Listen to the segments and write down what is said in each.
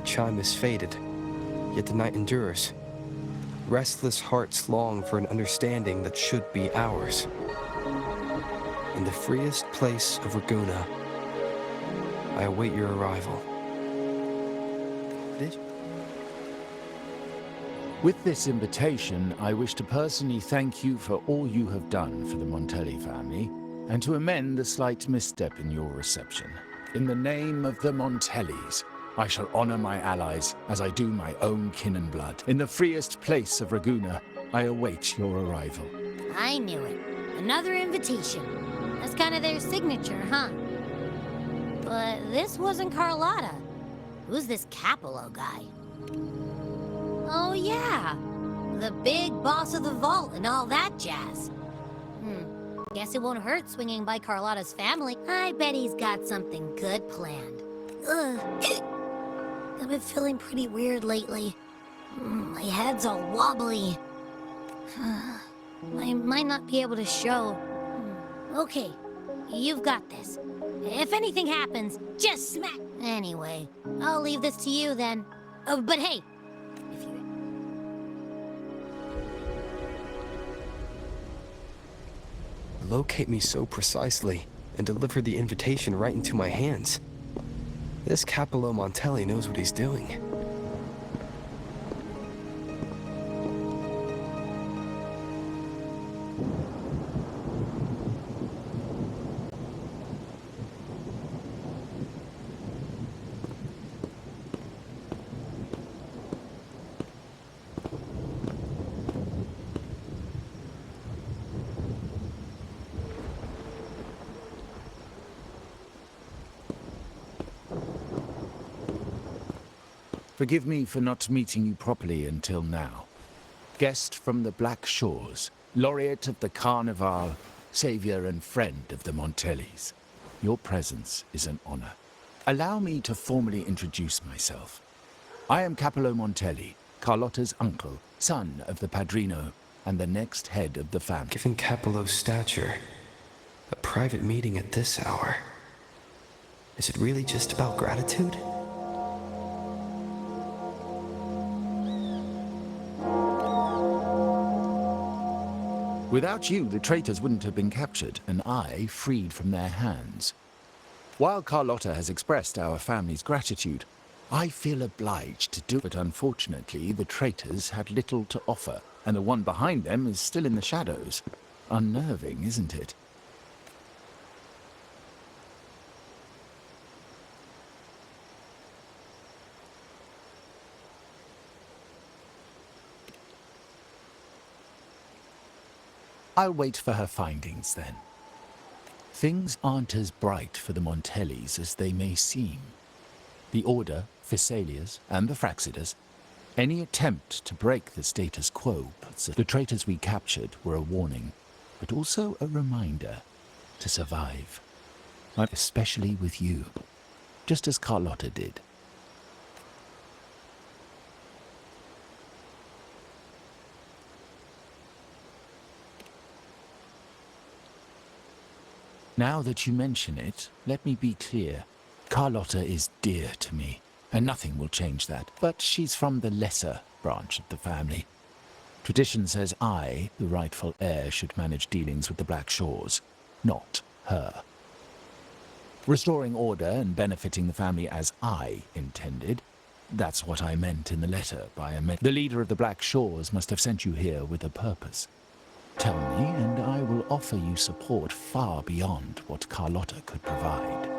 midnight chime is faded, yet the night endures. Restless hearts long for an understanding that should be ours. In the freest place of Raguna, I await your arrival. With this invitation, I wish to personally thank you for all you have done for the Montelli family, and to amend the slight misstep in your reception. In the name of the Montellis, I shall honor my allies as I do my own kin and blood. In the freest place of Raguna, I await your arrival. I knew it. Another invitation. That's kind of their signature, huh? But this wasn't Carllota. Who's this Capello guy? Oh yeah, the big boss of the vault and all that jazz. Guess it won't hurt swinging by Carlotta's family. I bet he's got something good planned. Ugh. I've been feeling pretty weird lately. My head's all wobbly. I might not be able to show. Okay, you've got this. If anything happens, just smack. Anyway, I'll leave this to you then. Oh, but hey, if you... Locate me so precisely and deliver the invitation right into my hands. This Capello Montelli knows what he's doing. Forgive me for not meeting you properly until now. Guest from the Black Shores, laureate of the Carnival, savior and friend of the Montellis. Your presence is an honor. Allow me to formally introduce myself. I am Capello Montelli, Carlotta's uncle, son of the Padrino, and the next head of the family. Given Capello's stature, a private meeting at this hour. Is it really just about gratitude? Without you, the traitors wouldn't have been captured, and I freed from their hands. While Carllota has expressed our family's gratitude, I feel obliged to do it. But unfortunately, the traitors had little to offer, and the one behind them is still in the shadows. Unnerving, isn't it? I'll wait for her findings, then. Things aren't as bright for the Montellis as they may seem. The Order, Phassalias, and the Fraxidas, any attempt to break the status quo puts the traitors we captured were a warning, but also a reminder to survive. Especially with you, just as Carllota did. Now that you mention it, let me be clear. Carllota is dear to me, and nothing will change that. But she's from the lesser branch of the family. Tradition says I, the rightful heir, should manage dealings with the Black Shores, not her. Restoring order and benefiting the family as I intended, that's what I meant in the letter by the leader of the Black Shores must have sent you here with a purpose. Tell me, and I will offer you support far beyond what Carllota could provide.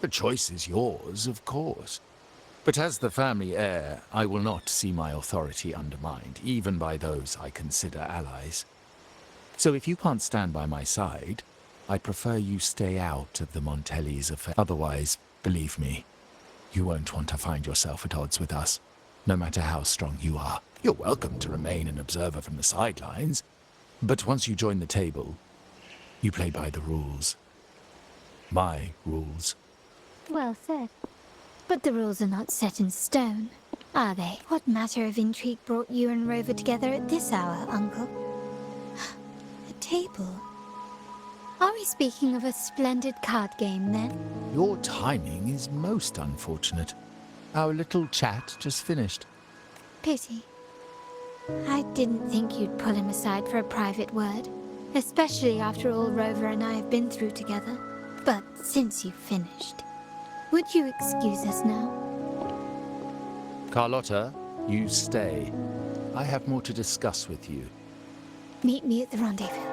The choice is yours, of course. But as the family heir, I will not see my authority undermined, even by those I consider allies. So if you can't stand by my side, I prefer you stay out of the Montelli's affair. Otherwise, believe me, you won't want to find yourself at odds with us, no matter how strong you are. You're welcome to remain an observer from the sidelines, but once you join the table, you play by the rules. My rules. Well said. But the rules are not set in stone, are they? What matter of intrigue brought you and Rover together at this hour, Uncle? table. Are we speaking of a splendid card game, then? Your timing is most unfortunate. Our little chat just finished. Pity. I didn't think you'd pull him aside for a private word, especially after all Rover and I have been through together. But since you've finished, would you excuse us now? Carllota, you stay. I have more to discuss with you. Meet me at the rendezvous.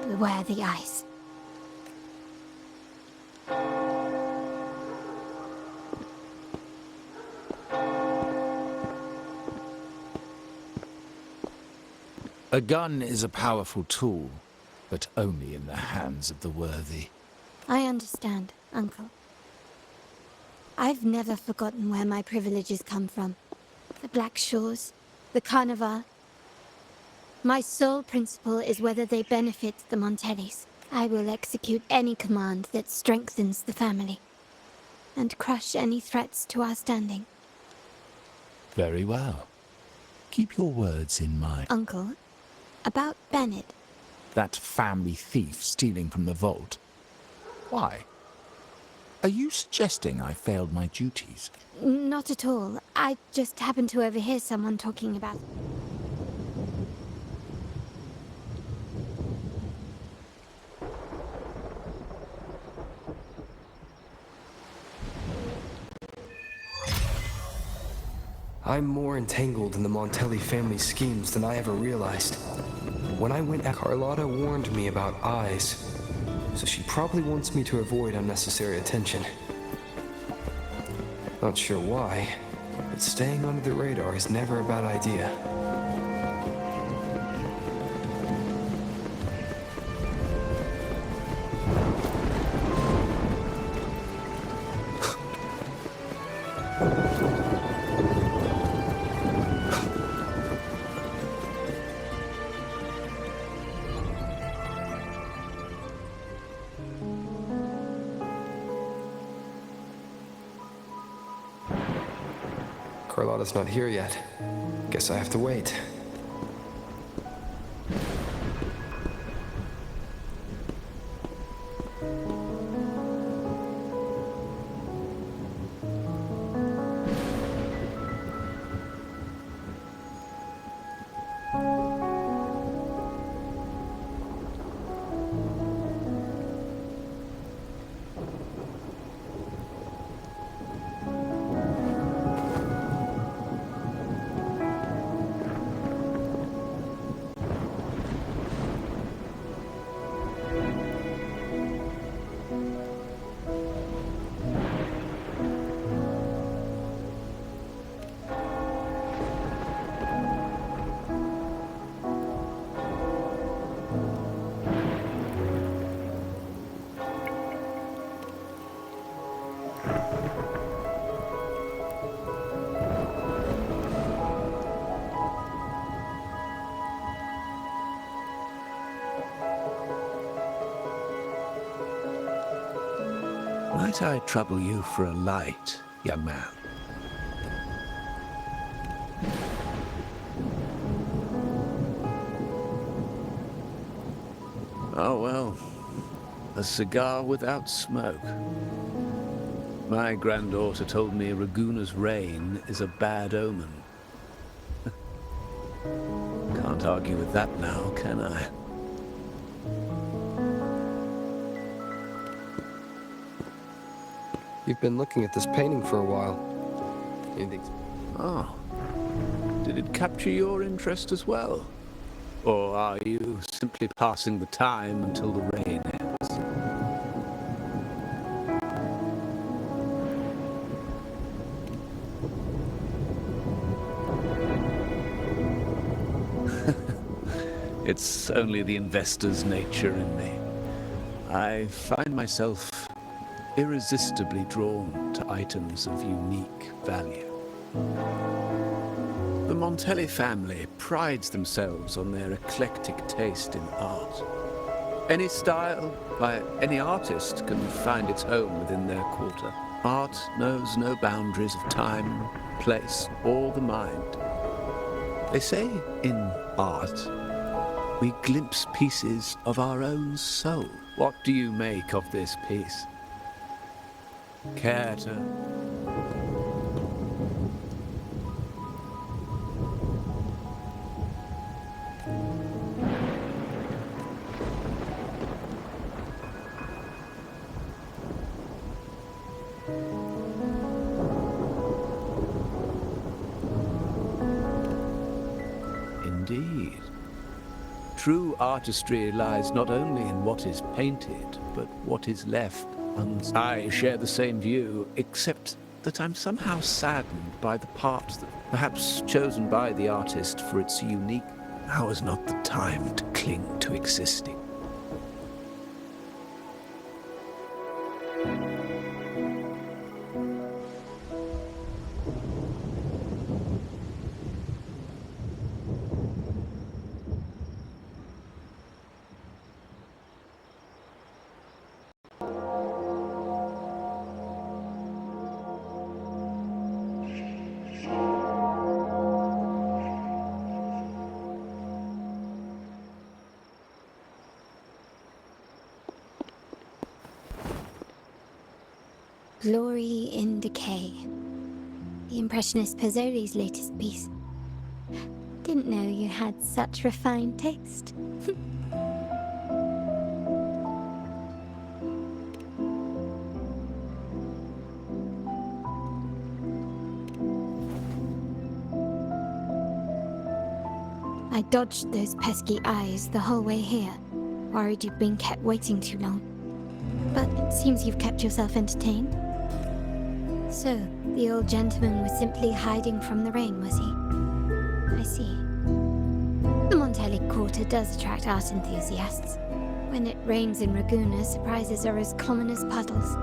Beware the ice. A gun is a powerful tool, but only in the hands of the worthy. I understand, Uncle. I've never forgotten where my privileges come from. The Black Shores, the Carnival. My sole principle is whether they benefit the Montellis. I will execute any command that strengthens the family, and crush any threats to our standing. Very well. Keep your words in mind. Uncle, about Bennett. That family thief stealing from the vault. Why? Are you suggesting I failed my duties? Not at all. I just happened to overhear someone talking about... I'm more entangled in the Montelli family schemes than I ever realized. When I went, Carllota warned me about eyes, so she probably wants me to avoid unnecessary attention. Not sure why, but staying under the radar is never a bad idea. Carlotta's not here yet. Guess I have to wait. Might I trouble you for a light, young man? Oh, well, a cigar without smoke. My granddaughter told me Raguna's reign is a bad omen. Can't argue with that now, can I? You've been looking at this painting for a while. Oh. Did it capture your interest as well? Or are you simply passing the time until the rain ends? It's only the investor's nature in me. I find myself irresistibly drawn to items of unique value. The Montelli family prides themselves on their eclectic taste in art. Any style by any artist can find its home within their quarter. Art knows no boundaries of time, place, or the mind. They say in art, we glimpse pieces of our own soul. What do you make of this piece? Care to... Indeed. True artistry lies not only in what is painted, but what is left. And I share the same view, except that I'm somehow saddened by the part that perhaps chosen by the artist for its unique. Now is not the time to cling to existing. Glory in Decay. The Impressionist Pazzoli's latest piece. Didn't know you had such refined taste. I dodged those pesky eyes the whole way here, worried you'd been kept waiting too long. But it seems you've kept yourself entertained. So, the old gentleman was simply hiding from the rain, was he? I see. The Montelli Quarter does attract art enthusiasts. When it rains in Ragusa, surprises are as common as puddles.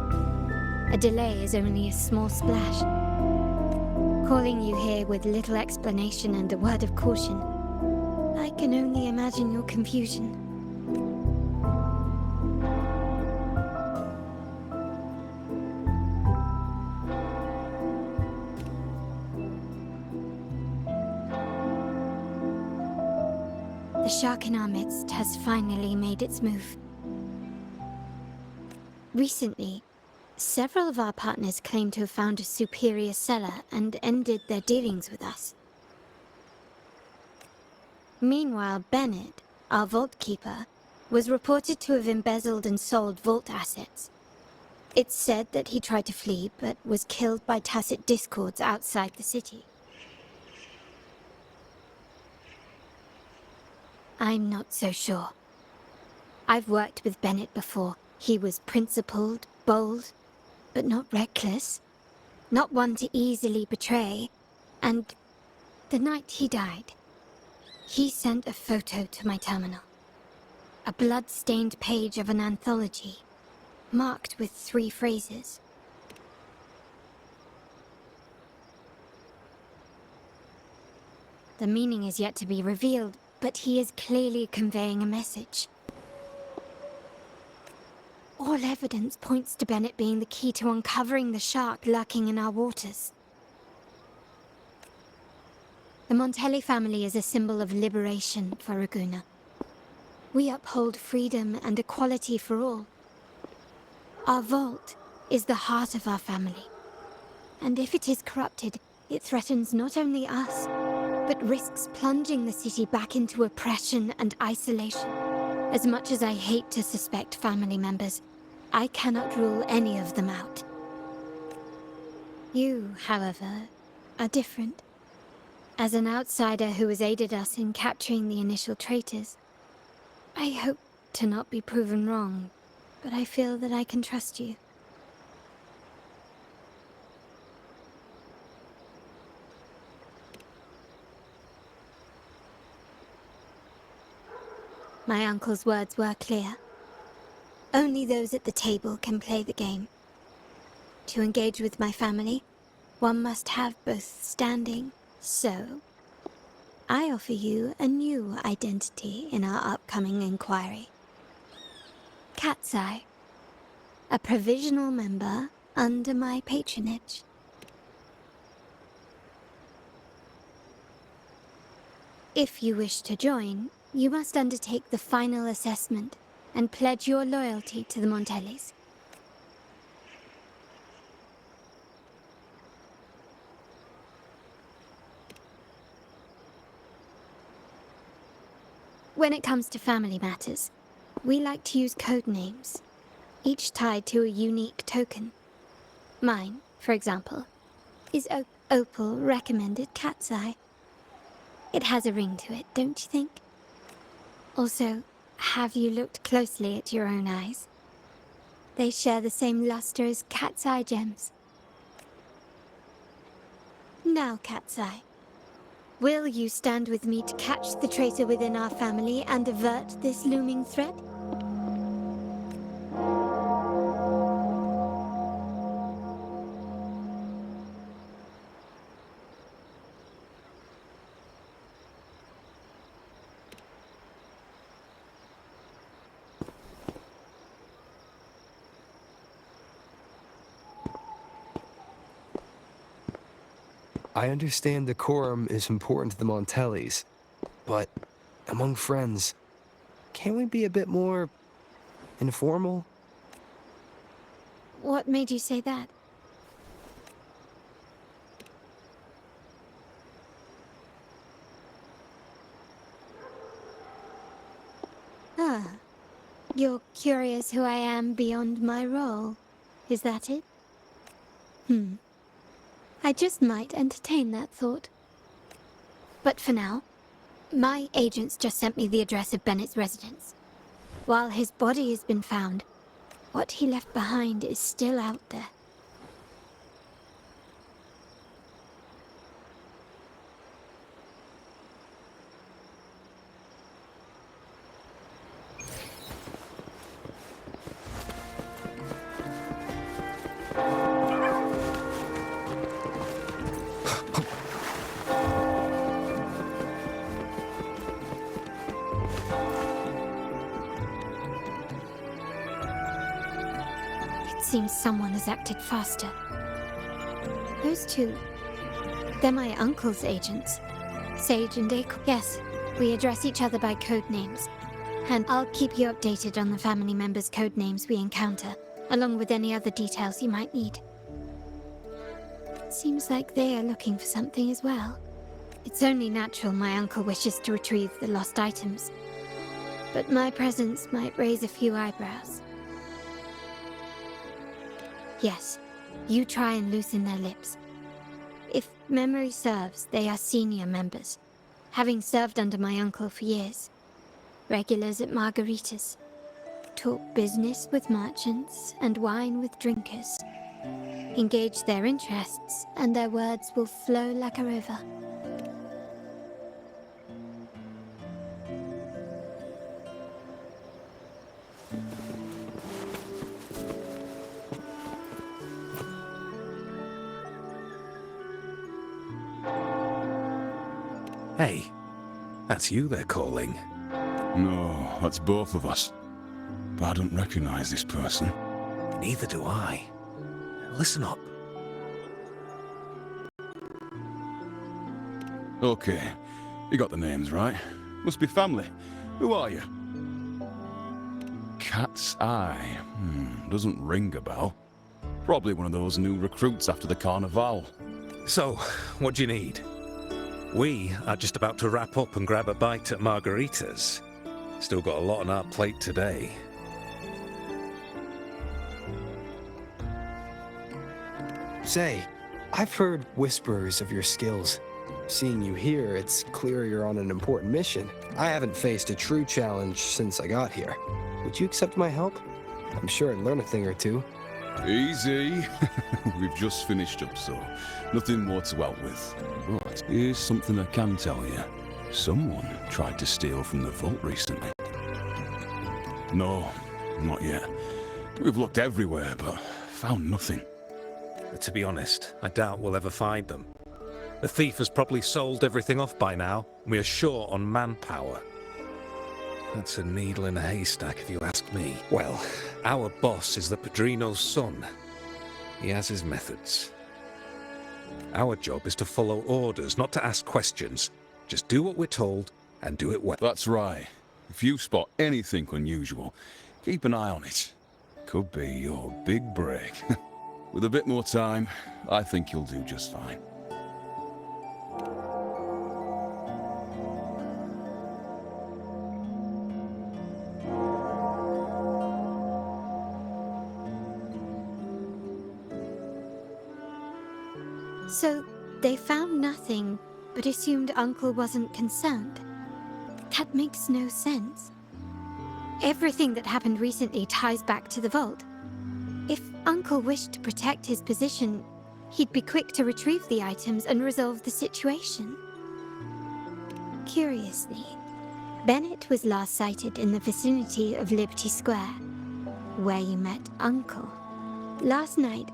A delay is only a small splash. Calling you here with little explanation and a word of caution, I can only imagine your confusion. The shark in our midst has finally made its move. Recently, several of our partners claim to have found a superior cellar and ended their dealings with us. Meanwhile, Bennett, our vault keeper, was reported to have embezzled and sold vault assets. It's said that he tried to flee, but was killed by tacit discords outside the city. I'm not so sure. I've worked with Bennett before. He was principled, bold, but not reckless. Not one to easily betray. And the night he died, he sent a photo to my terminal. A blood-stained page of an anthology, marked with 3 phrases. The meaning is yet to be revealed, but he is clearly conveying a message. All evidence points to Bennett being the key to uncovering the shark lurking in our waters. The Montelli family is a symbol of liberation for Ragusa. We uphold freedom and equality for all. Our vault is the heart of our family. And if it is corrupted, it threatens not only us, but risks plunging the city back into oppression and isolation. As much as I hate to suspect family members, I cannot rule any of them out. You, however, are different. As an outsider who has aided us in capturing the initial traitors, I hope to not be proven wrong, but I feel that I can trust you. My uncle's words were clear. Only those at the table can play the game. To engage with my family, one must have both standing. So, I offer you a new identity in our upcoming inquiry. Cat's Eye, a provisional member under my patronage. If you wish to join, you must undertake the final assessment and pledge your loyalty to the Montellis. When it comes to family matters, we like to use code names, each tied to a unique token. Mine, for example, is Opal recommended Cat's Eye. It has a ring to it, don't you think? Also, have you looked closely at your own eyes? They share the same luster as Cat's Eye gems. Now, Cat's Eye, will you stand with me to catch the traitor within our family and avert this looming threat? I understand decorum is important to the Montellis, but among friends, can't we be a bit more informal? What made you say that? Ah, you're curious who I am beyond my role. Is that it? I just might entertain that thought. But for now, my agents just sent me the address of Bennett's residence. While his body has been found, what he left behind is still out there. Seems someone has acted faster. Those two, they're my uncle's agents. Sage and Acorn. Yes, we address each other by code names. And I'll keep you updated on the family members' code names we encounter, along with any other details you might need. Seems like they are looking for something as well. It's only natural my uncle wishes to retrieve the lost items. But my presence might raise a few eyebrows. Yes, you try and loosen their lips. If memory serves, they are senior members, having served under my uncle for years. Regulars at margaritas. Talk business with merchants and wine with drinkers. Engage their interests, and their words will flow like a river. Hey, that's you they're calling. No, that's both of us. But I don't recognize this person. Neither do I. Listen up. Okay, you got the names right. Must be family. Who are you? Cat's Eye. Doesn't ring a bell. Probably one of those new recruits after the Carnival. So, what do you need? We are just about to wrap up and grab a bite at margaritas. Still got a lot on our plate today. Say, I've heard whispers of your skills. Seeing you here, it's clear you're on an important mission. I haven't faced a true challenge since I got here. Would you accept my help? I'm sure I'd learn a thing or two. Easy. We've just finished up, so nothing more to help with. But here's something I can tell you. Someone tried to steal from the vault recently. No, not yet. We've looked everywhere, but found nothing. To be honest, I doubt we'll ever find them. The thief has probably sold everything off by now. We are short on manpower. That's a needle in a haystack, if you ask me. Well, our boss is the Padrino's son. He has his methods. Our job is to follow orders, not to ask questions. Just do what we're told, and do it well. That's right. If you spot anything unusual, keep an eye on it. Could be your big break. With a bit more time, I think you'll do just fine. So, they found nothing, but assumed Uncle wasn't concerned. That makes no sense. Everything that happened recently ties back to the vault. If Uncle wished to protect his position, he'd be quick to retrieve the items and resolve the situation. Curiously, Bennett was last sighted in the vicinity of Liberty Square, where you met Uncle. Last night,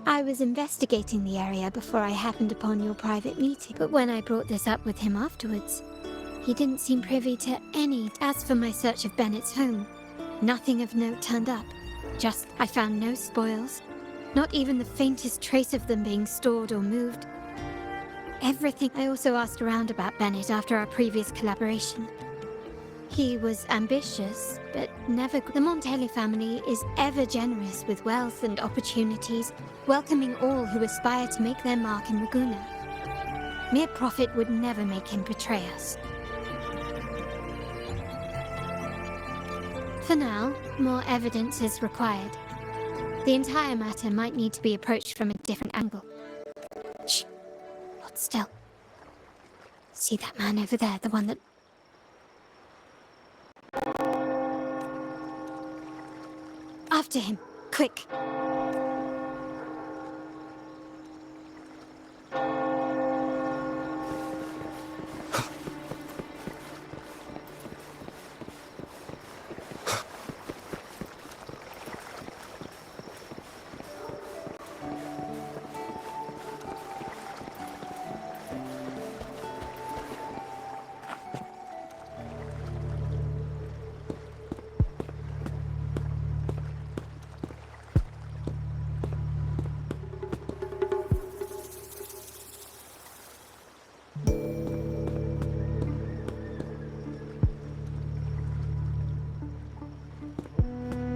I was investigating the area before I happened upon your private meeting, but when I brought this up with him afterwards, he didn't seem privy to any. As for my search of Bennett's home, nothing of note turned up. Just, I found no spoils, not even the faintest trace of them being stored or moved. Everything. I also asked around about Bennett after our previous collaboration. He was ambitious, but never. The Montelli family is ever generous with wealth and opportunities, welcoming all who aspire to make their mark in Ragusa. Mere profit would never make him betray us. For now, more evidence is required. The entire matter might need to be approached from a different angle. Shh. Hold still. See that man over there, the one that... After him, quick.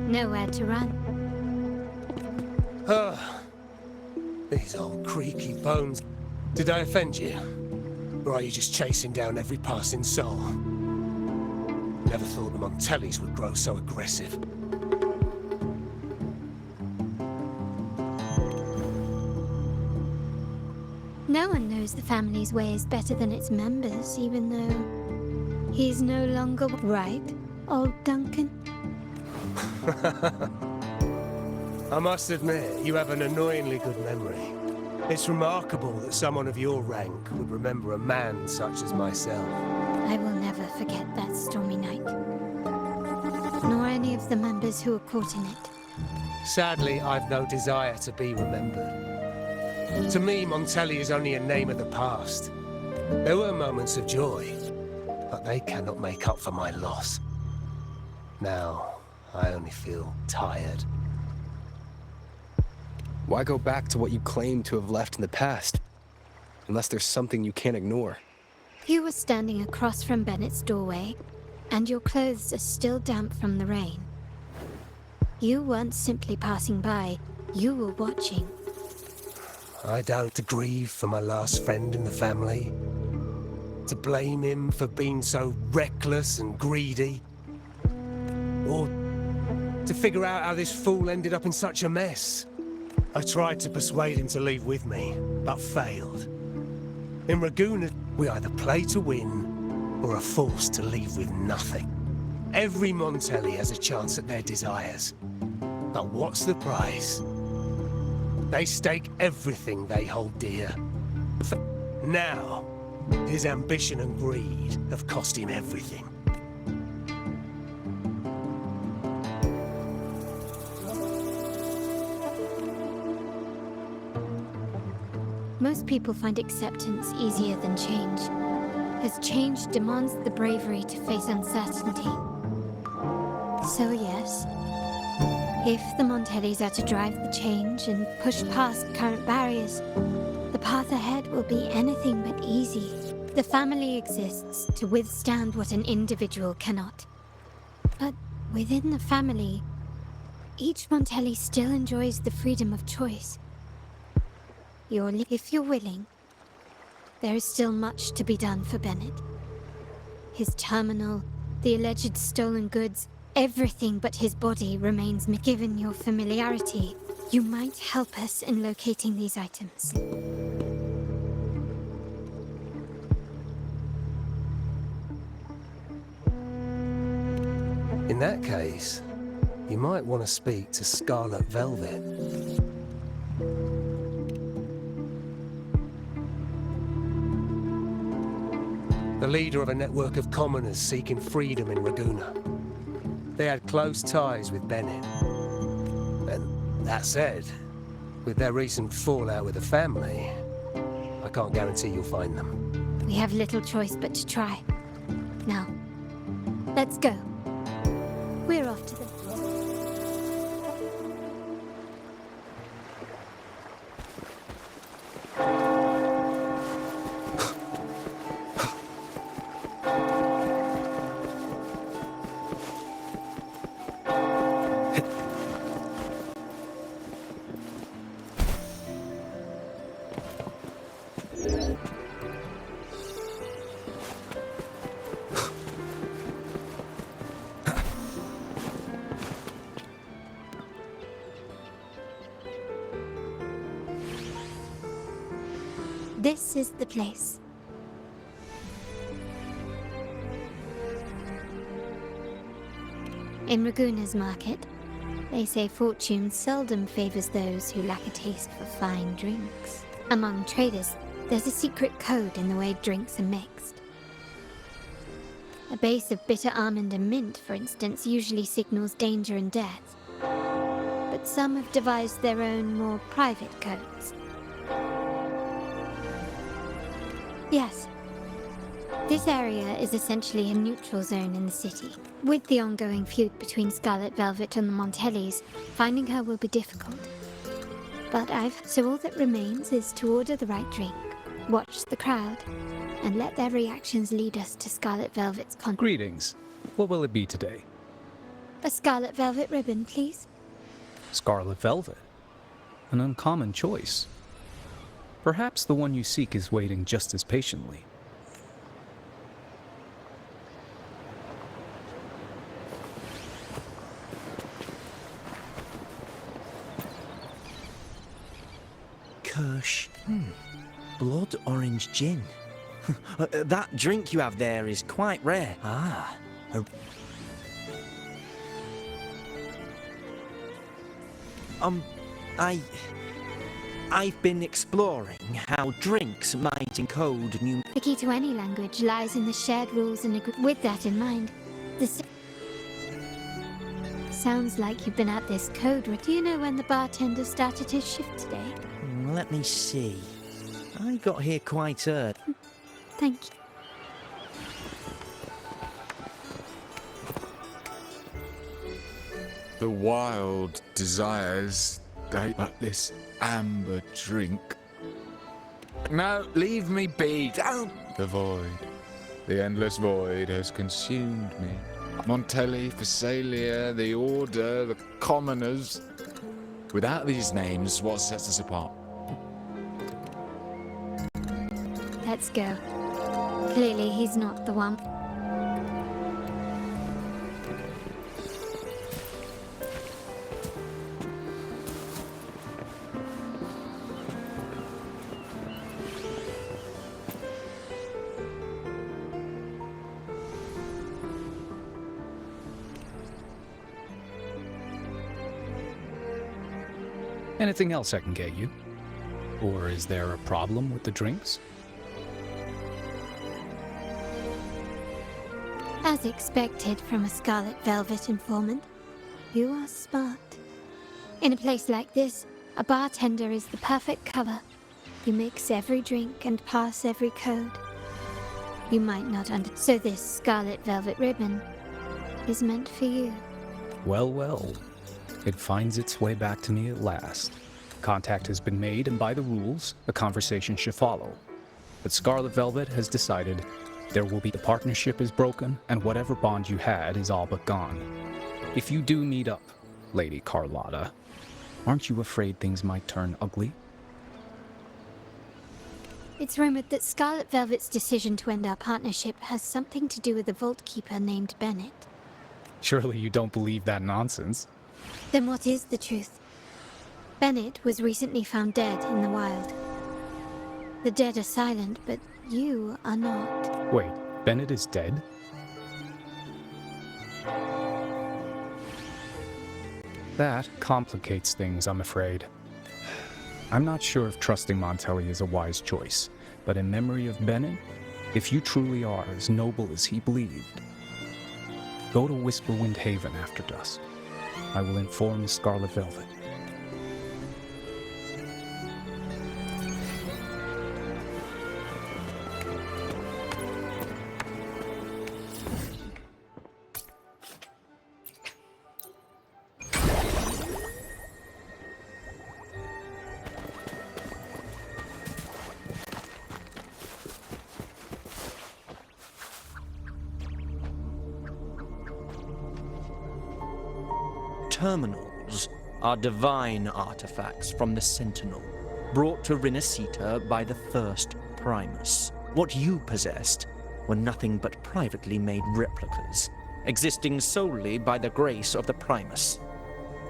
Nowhere to run. These old creaky bones. Did I offend you? Or are you just chasing down every passing soul? Never thought the Montellis would grow so aggressive. No one knows the family's ways better than its members, even though he's no longer right, old Duncan. I must admit, you have an annoyingly good memory. It's remarkable that someone of your rank would remember a man such as myself. I will never forget that stormy night. Nor any of the members who were caught in it. Sadly, I've no desire to be remembered. To me, Montelli is only a name of the past. There were moments of joy, but they cannot make up for my loss. Now, I only feel tired. Why go back to what you claim to have left in the past? Unless there's something you can't ignore. You were standing across from Bennett's doorway, and your clothes are still damp from the rain. You weren't simply passing by, you were watching. I don't to grieve for my last friend in the family. To blame him for being so reckless and greedy. Or to figure out how this fool ended up in such a mess. I tried to persuade him to leave with me, but failed. In Ragusa, we either play to win, or are forced to leave with nothing. Every Montelli has a chance at their desires. But what's the price? They stake everything they hold dear. Now, his ambition and greed have cost him everything. Most people find acceptance easier than change, as change demands the bravery to face uncertainty. So yes, if the Montellis are to drive the change and push past current barriers, the path ahead will be anything but easy. The family exists to withstand what an individual cannot. But within the family, each Montelli still enjoys the freedom of choice. If you're willing, there is still much to be done for Bennett. His terminal, the alleged stolen goods, everything but his body remains. Given your familiarity, you might help us in locating these items. In that case, you might want to speak to Scarlet Velvet. The leader of a network of commoners seeking freedom in Raguna. They had close ties with Bennett. And that said, with their recent fallout with the family, I can't guarantee you'll find them. We have little choice but to try. Now, let's go. We're off to the... This is the place. In Raguna's market, they say fortune seldom favors those who lack a taste for fine drinks. Among traders, there's a secret code in the way drinks are mixed. A base of bitter almond and mint, for instance, usually signals danger and death. But some have devised their own, more private codes. Yes. This area is essentially a neutral zone in the city. With the ongoing feud between Scarlet Velvet and the Montellis, finding her will be difficult. But so all that remains is to order the right drink, watch the crowd, and let their reactions lead us to Scarlet Velvet's Greetings. What will it be today? A Scarlet Velvet ribbon, please. Scarlet Velvet. An uncommon choice. Perhaps the one you seek is waiting just as patiently. Kirsch. Blood orange gin. That drink you have there is quite rare. Ah. I've been exploring how drinks might encode new... The key to any language lies in the shared rules and with that in mind, sounds like you've been at this code. Do you know when the bartender started his shift today? Let me see. I got here quite early. Thank you. The wild desires they but this amber drink. No, leave me be. Don't. The void. The endless void has consumed me. Montelli, Phasalia, the Order, the Commoners. Without these names, what sets us apart? Let's go. Clearly he's not the one. Anything else I can get you? Or is there a problem with the drinks? As expected from a Scarlet Velvet informant, you are smart. In a place like this, a bartender is the perfect cover. You mix every drink and pass every code. You might not so this Scarlet Velvet ribbon is meant for you. Well, well. It finds its way back to me at last. Contact has been made, and by the rules, a conversation should follow. But Scarlet Velvet has decided the partnership is broken, and whatever bond you had is all but gone. If you do meet up, Lady Carllota, aren't you afraid things might turn ugly? It's rumored that Scarlet Velvet's decision to end our partnership has something to do with a Vault Keeper named Bennett. Surely you don't believe that nonsense. Then what is the truth? Bennett was recently found dead in the wild. The dead are silent, but you are not. Wait, Bennett is dead? That complicates things, I'm afraid. I'm not sure if trusting Montelli is a wise choice, but in memory of Bennett, if you truly are as noble as he believed, go to Whisperwind Haven after dusk. I will inform Scarlet Velvet. Terminals are divine artifacts from the Sentinel, brought to Rinascita by the first Primus. What you possessed were nothing but privately made replicas, existing solely by the grace of the Primus.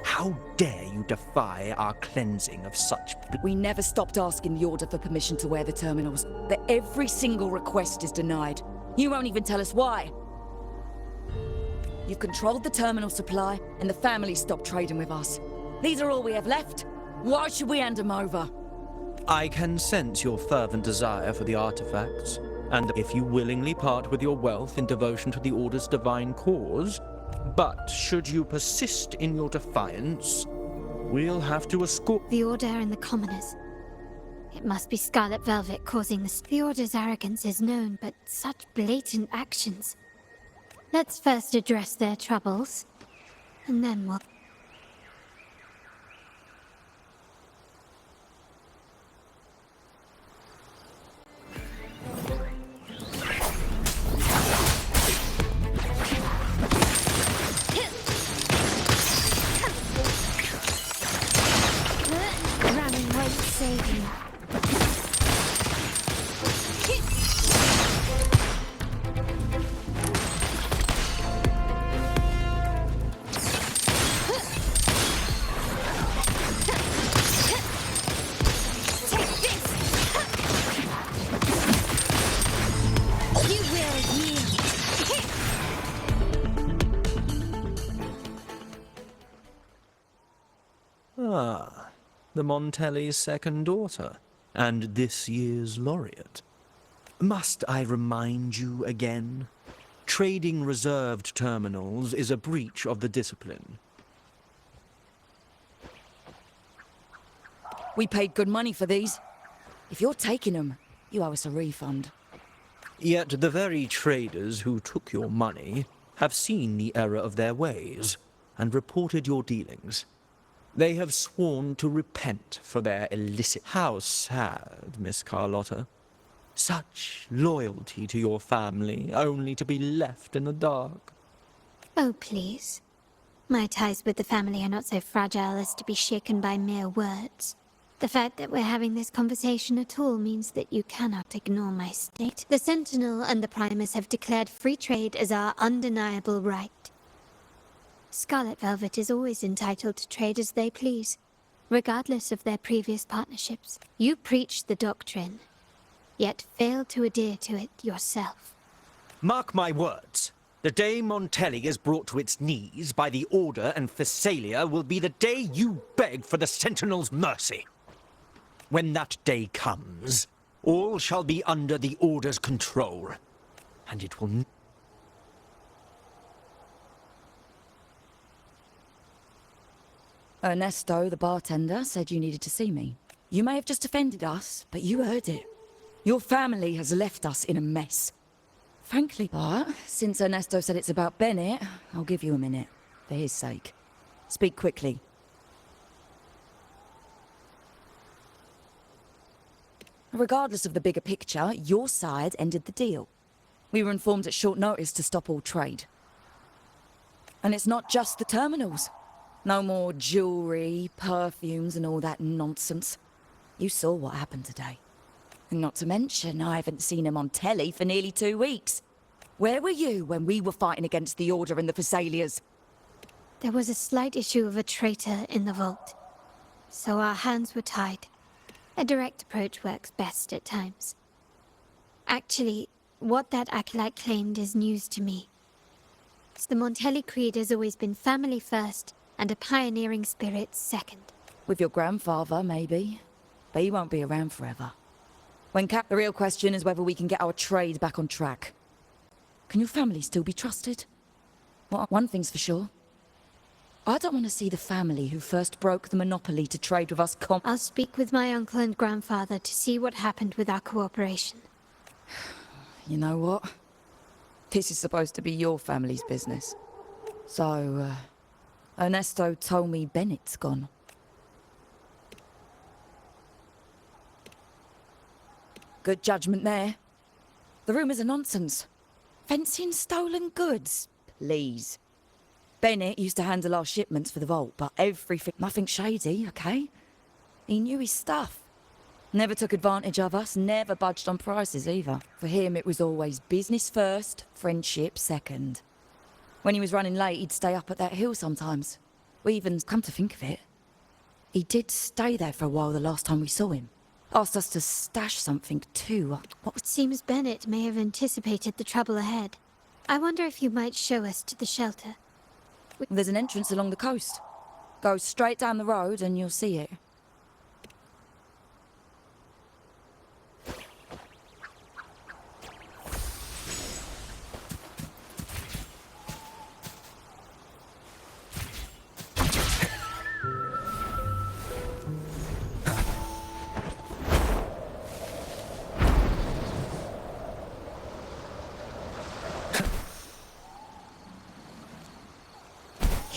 How dare you defy our cleansing of such... We never stopped asking the Order for permission to wear the terminals, but every single request is denied. You won't even tell us why. You've controlled the terminal supply, and the family stopped trading with us. These are all we have left. Why should we hand them over? I can sense your fervent desire for the artifacts, and if you willingly part with your wealth in devotion to the Order's divine cause, but should you persist in your defiance, we'll have to escort... The Order and the commoners. It must be Scarlet Velvet causing this. The Order's arrogance is known, but such blatant actions. Let's first address their troubles, and then we'll... Running won't save you. Ah, the Montelli's second daughter, and this year's laureate. Must I remind you again? Trading reserved terminals is a breach of the discipline. We paid good money for these. If you're taking them, you owe us a refund. Yet the very traders who took your money have seen the error of their ways and reported your dealings. They have sworn to repent for their illicit... How sad, Miss Carllota. Such loyalty to your family, only to be left in the dark. Oh, please. My ties with the family are not so fragile as to be shaken by mere words. The fact that we're having this conversation at all means that you cannot ignore my state. The Sentinel and the Primus have declared free trade as our undeniable right. Scarlet Velvet is always entitled to trade as they please, regardless of their previous partnerships. You preach the doctrine, yet fail to adhere to it yourself. Mark my words. The day Montelli is brought to its knees by the Order and Thessalia will be the day you beg for the Sentinel's mercy. When that day comes, all shall be under the Order's control, and it will... Ernesto, the bartender, said you needed to see me. You may have just offended us, but you heard it. Your family has left us in a mess. Frankly, but since Ernesto said it's about Bennett, I'll give you a minute, for his sake. Speak quickly. Regardless of the bigger picture, your side ended the deal. We were informed at short notice to stop all trade. And it's not just the terminals. No more jewelry, perfumes, and all that nonsense. You saw what happened today. And not to mention, I haven't seen him on telly for nearly 2 weeks. Where were you when we were fighting against the Order and the Thessalias? There was a slight issue of a traitor in the vault, so our hands were tied. A direct approach works best at times. Actually, what that acolyte claimed is news to me. The Montelli creed has always been family first and a pioneering spirit second. With your grandfather, maybe. But he won't be around forever. The real question is whether we can get our trade back on track. Can your family still be trusted? Well, one thing's for sure. I don't want to see the family who first broke the monopoly to trade with us I'll speak with my uncle and grandfather to see what happened with our cooperation. You know what? This is supposed to be your family's business. So, Ernesto told me Bennett's gone. Good judgment there. The rumours are nonsense. Fencing stolen goods, please. Bennett used to handle our shipments for the vault, but nothing shady, okay? He knew his stuff. Never took advantage of us, never budged on prices either. For him, it was always business first, friendship second. When he was running late, he'd stay up at that hill sometimes. We even, come to think of it, he did stay there for a while the last time we saw him. Asked us to stash something too. It seems Bennett may have anticipated the trouble ahead. I wonder if you might show us to the shelter. There's an entrance along the coast. Go straight down the road and you'll see it.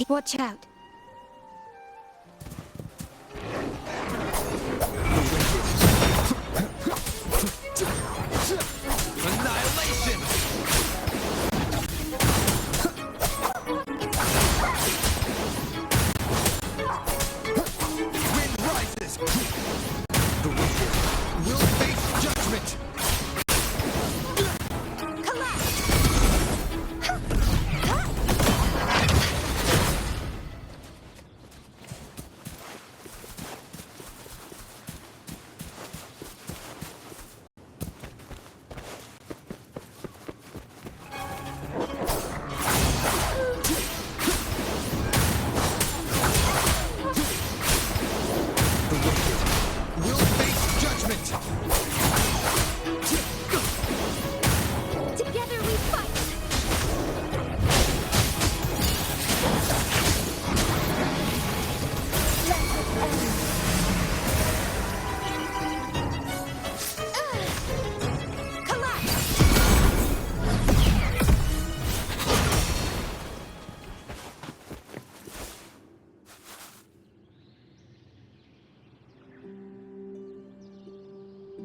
Watch out. Annihilation! Wind rises! The wicked will face judgment!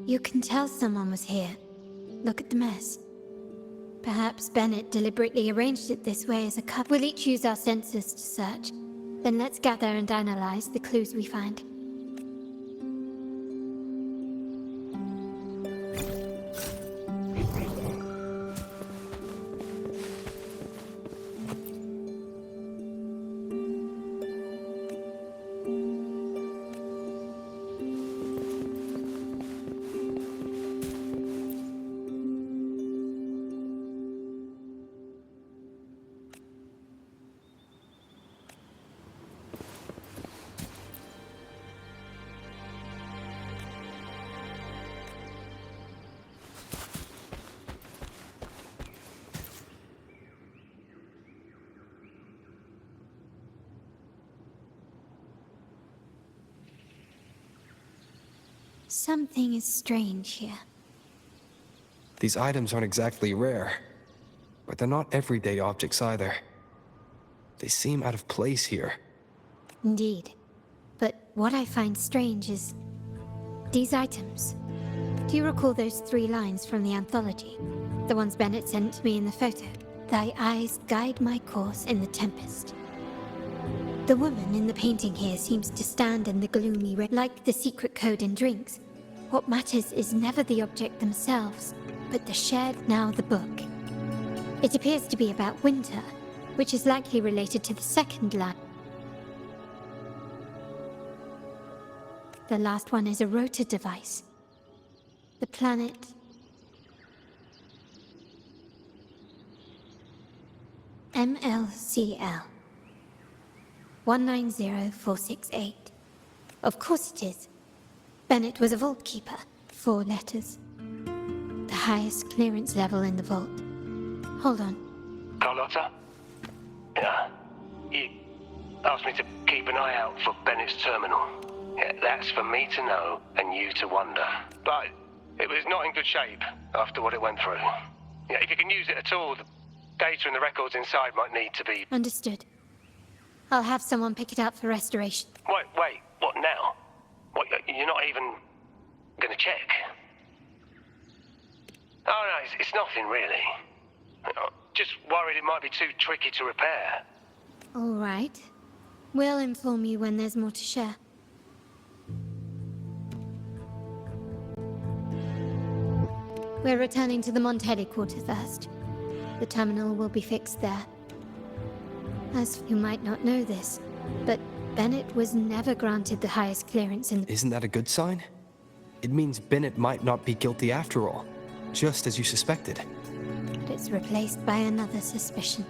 You can tell someone was here. Look at the mess. Perhaps Bennett deliberately arranged it this way as a cut. We'll each use our senses to search. Then let's gather and analyze the clues we find. Something is strange here. These items aren't exactly rare, but they're not everyday objects either. They seem out of place here. Indeed. But what I find strange is these items. Do you recall those 3 lines from the anthology? The ones Bennett sent me in the photo? Thy eyes guide my course in the tempest. The woman in the painting here seems to stand in the gloomy red, like the secret code in drinks. What matters is never the object themselves, but the shared now the book. It appears to be about winter, which is likely related to the second line. The last one is a rotor device. The planet... MLCL. 190468. Of course it is. Bennett was a vault keeper. 4 letters. The highest clearance level in the vault. Hold on. Carllota? Yeah. You asked me to keep an eye out for Bennett's terminal. Yeah, that's for me to know and you to wonder. But it was not in good shape after what it went through. Yeah, if you can use it at all, the data and the records inside might need to be... Understood. I'll have someone pick it up for restoration. Wait, what now? What, you're not even gonna check? Oh no, it's nothing really. Just worried it might be too tricky to repair. All right. We'll inform you when there's more to share. We're returning to the Montelli quarter first. The terminal will be fixed there. As you might not know this, but Bennett was never granted the highest clearance in the... Isn't that a good sign? It means Bennett might not be guilty after all, just as you suspected. But it's replaced by another suspicion.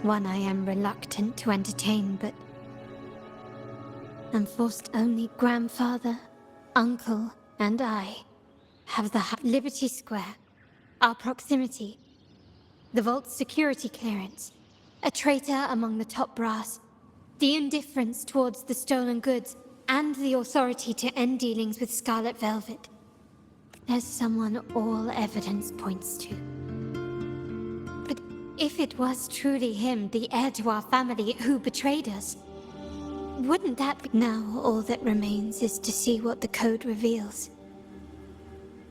One I am reluctant to entertain, but... I'm forced only grandfather, uncle, and I have the Liberty Square, our proximity, the vault's security clearance, a traitor among the top brass, the indifference towards the stolen goods, and the authority to end dealings with Scarlet Velvet. There's someone all evidence points to. But if it was truly him, the heir to our family, who betrayed us, wouldn't that be... Now all that remains is to see what the code reveals.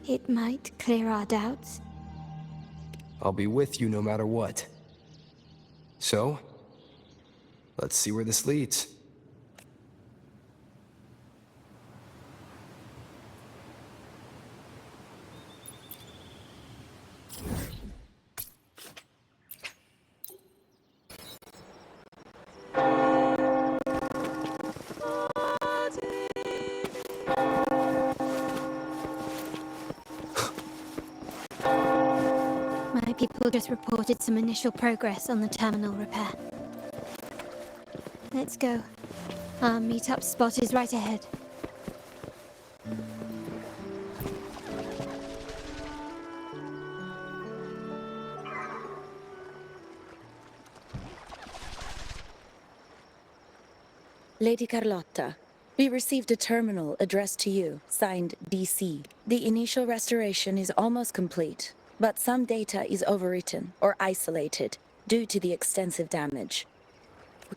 It might clear our doubts. I'll be with you no matter what. So, let's see where this leads. My people just reported some initial progress on the terminal repair. Let's go. Our meet-up spot is right ahead. Lady Carllota, we received a terminal addressed to you, signed DC. The initial restoration is almost complete, but some data is overwritten or isolated due to the extensive damage.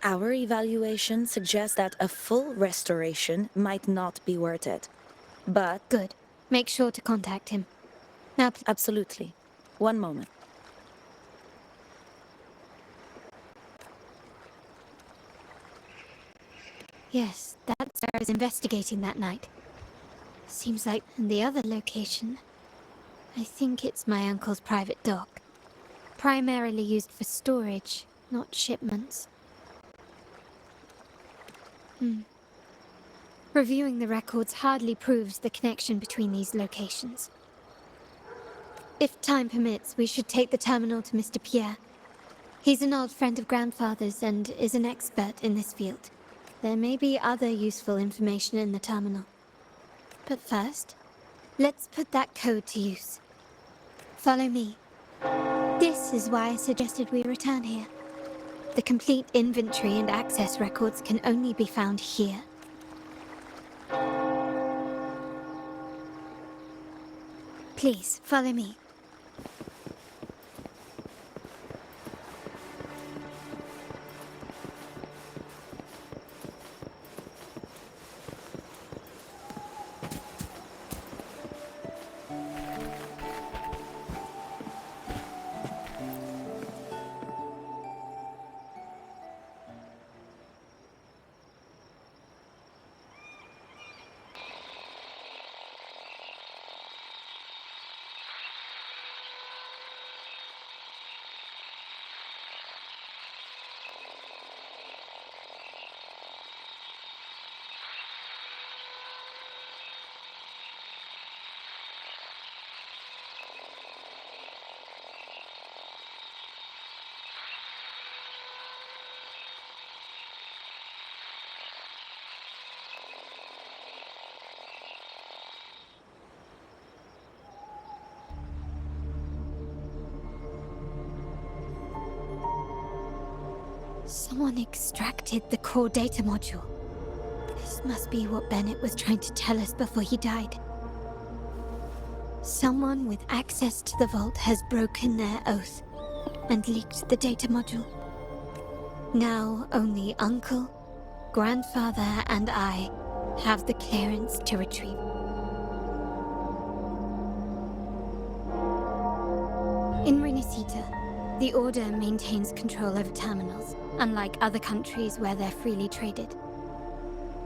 Our evaluation suggests that a full restoration might not be worth it, but... Good. Make sure to contact him. Now... Absolutely. One moment. Yes, that's where I was investigating that night. Seems like the other location. I think it's my uncle's private dock. Primarily used for storage, not shipments. Reviewing the records hardly proves the connection between these locations. If time permits, we should take the terminal to Mr. Pierre. He's an old friend of Grandfather's and is an expert in this field. There may be other useful information in the terminal. But first, let's put that code to use. Follow me. This is why I suggested we return here. The complete inventory and access records can only be found here. Please, follow me. Someone extracted the core data module. This must be what Bennett was trying to tell us before he died. Someone with access to the vault has broken their oath and leaked the data module. Now only Uncle, Grandfather, and I have the clearance to retrieve. In Renacita, the Order maintains control over terminals, unlike other countries where they're freely traded.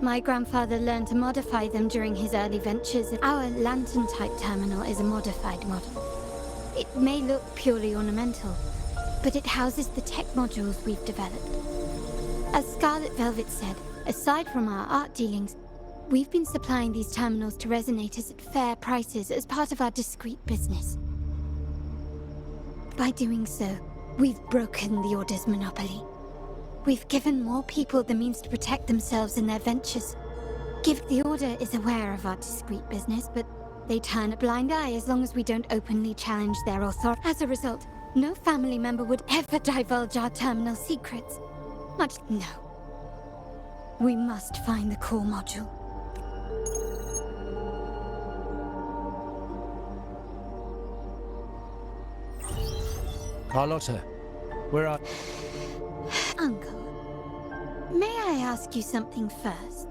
My grandfather learned to modify them during his early ventures. Our lantern-type terminal is a modified model. It may look purely ornamental, but it houses the tech modules we've developed. As Scarlet Velvet said, aside from our art dealings, we've been supplying these terminals to resonators at fair prices as part of our discreet business. By doing so, we've broken the Order's monopoly. We've given more people the means to protect themselves in their ventures. The Order is aware of our discreet business, but they turn a blind eye as long as we don't openly challenge their authority. As a result, no family member would ever divulge our terminal secrets. No. We must find the core module. Carllota, where are... Uncle, may I ask you something first?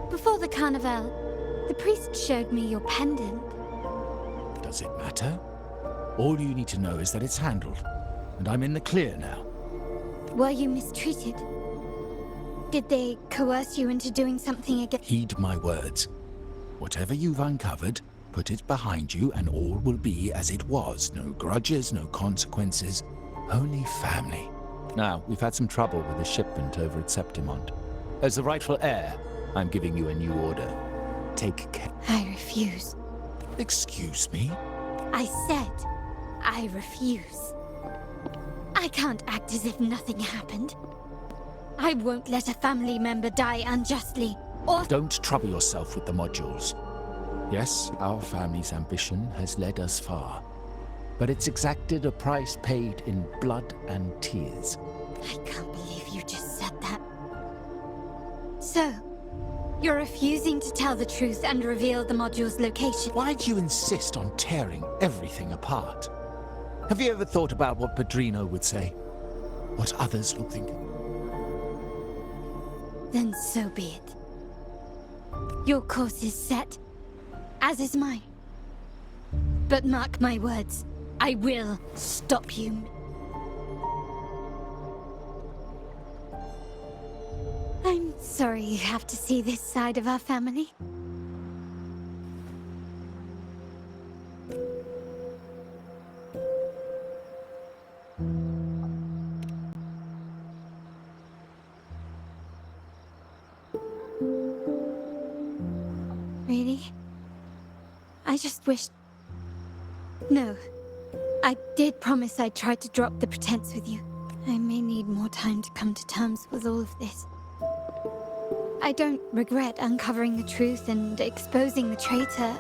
Before the carnival, the priest showed me your pendant. Does it matter? All you need to know is that it's handled, and I'm in the clear now. Were you mistreated? Did they coerce you into doing something again? Heed my words. Whatever you've uncovered, put it behind you and all will be as it was. No grudges, no consequences, only family. Now, we've had some trouble with a shipment over at Septimont. As the rightful heir, I'm giving you a new order. Take care. I refuse. Excuse me? I said, I refuse. I can't act as if nothing happened. I won't let a family member die unjustly, or— Don't trouble yourself with the modules. Yes, our family's ambition has led us far, but it's exacted a price paid in blood and tears. I can't believe you just said that. So, you're refusing to tell the truth and reveal the module's location? Why do you insist on tearing everything apart? Have you ever thought about what Padrino would say? What others would think? Then so be it. Your course is set, as is mine. But mark my words, I will stop you. I'm sorry you have to see this side of our family. Really? I just wished... No. I did promise I'd try to drop the pretense with you. I may need more time to come to terms with all of this. I don't regret uncovering the truth and exposing the traitor.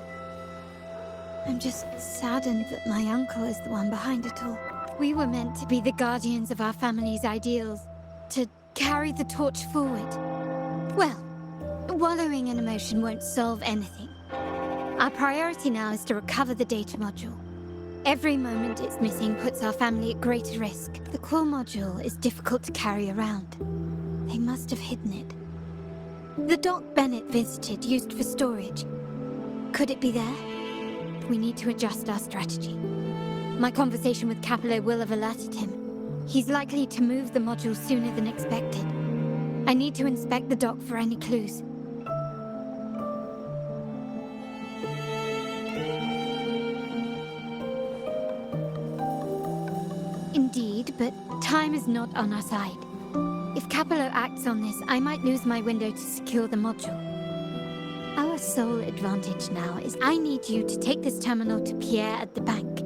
I'm just saddened that my uncle is the one behind it all. We were meant to be the guardians of our family's ideals, to carry the torch forward. Well, wallowing in emotion won't solve anything. Our priority now is to recover the data module. Every moment it's missing puts our family at greater risk. The core module is difficult to carry around. They must have hidden it. The dock Bennett visited used for storage. Could it be there? We need to adjust our strategy. My conversation with Capello will have alerted him. He's likely to move the module sooner than expected. I need to inspect the dock for any clues. Indeed, but time is not on our side. If Capello acts on this, I might lose my window to secure the module. Our sole advantage now is I need you to take this terminal to Pierre at the bank.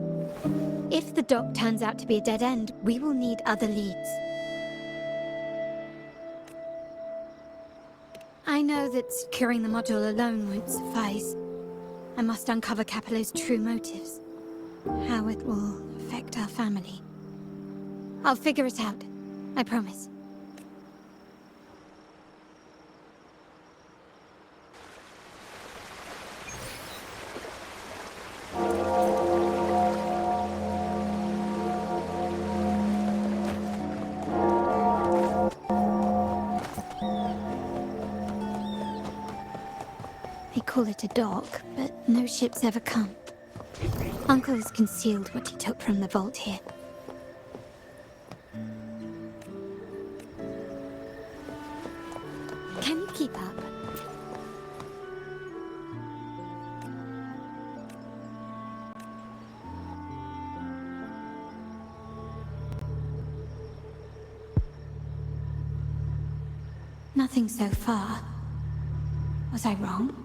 If the dock turns out to be a dead end, we will need other leads. I know that securing the module alone won't suffice. I must uncover Capello's true motives. How it will affect our family. I'll figure it out. I promise. They call it a dock, but no ships ever come. Uncle has concealed what he took from the vault here. Can you keep up? Nothing so far. Was I wrong?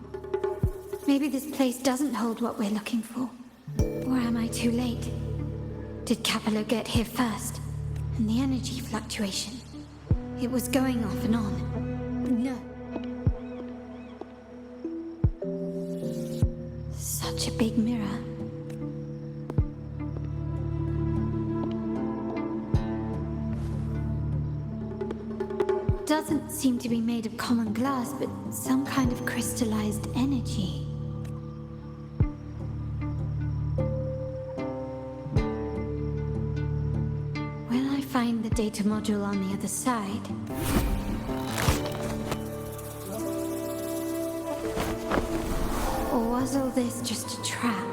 Maybe this place doesn't hold what we're looking for. Or am I too late? Did Capello get here first? And the energy fluctuation. It was going off and on. No. Such a big mirror. Doesn't seem to be made of common glass, but some kind of crystallized energy. Will I find the data module on the other side? Or was all this just a trap?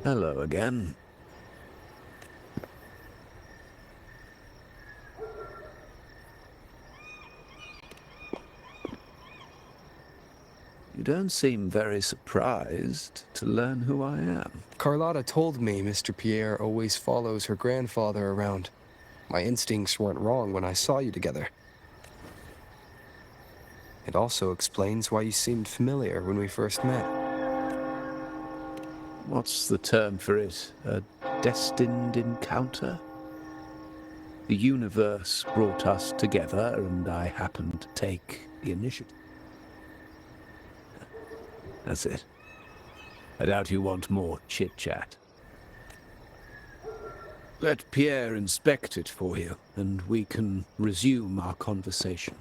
Hello again. You don't seem very surprised to learn who I am. Carlotta told me Mr. Pierre always follows her grandfather around. My instincts weren't wrong when I saw you together. It also explains why you seemed familiar when we first met. What's the term for it? A destined encounter? The universe brought us together, and I happened to take the initiative. That's it. I doubt you want more chit-chat. Let Pierre inspect it for you, and we can resume our conversation.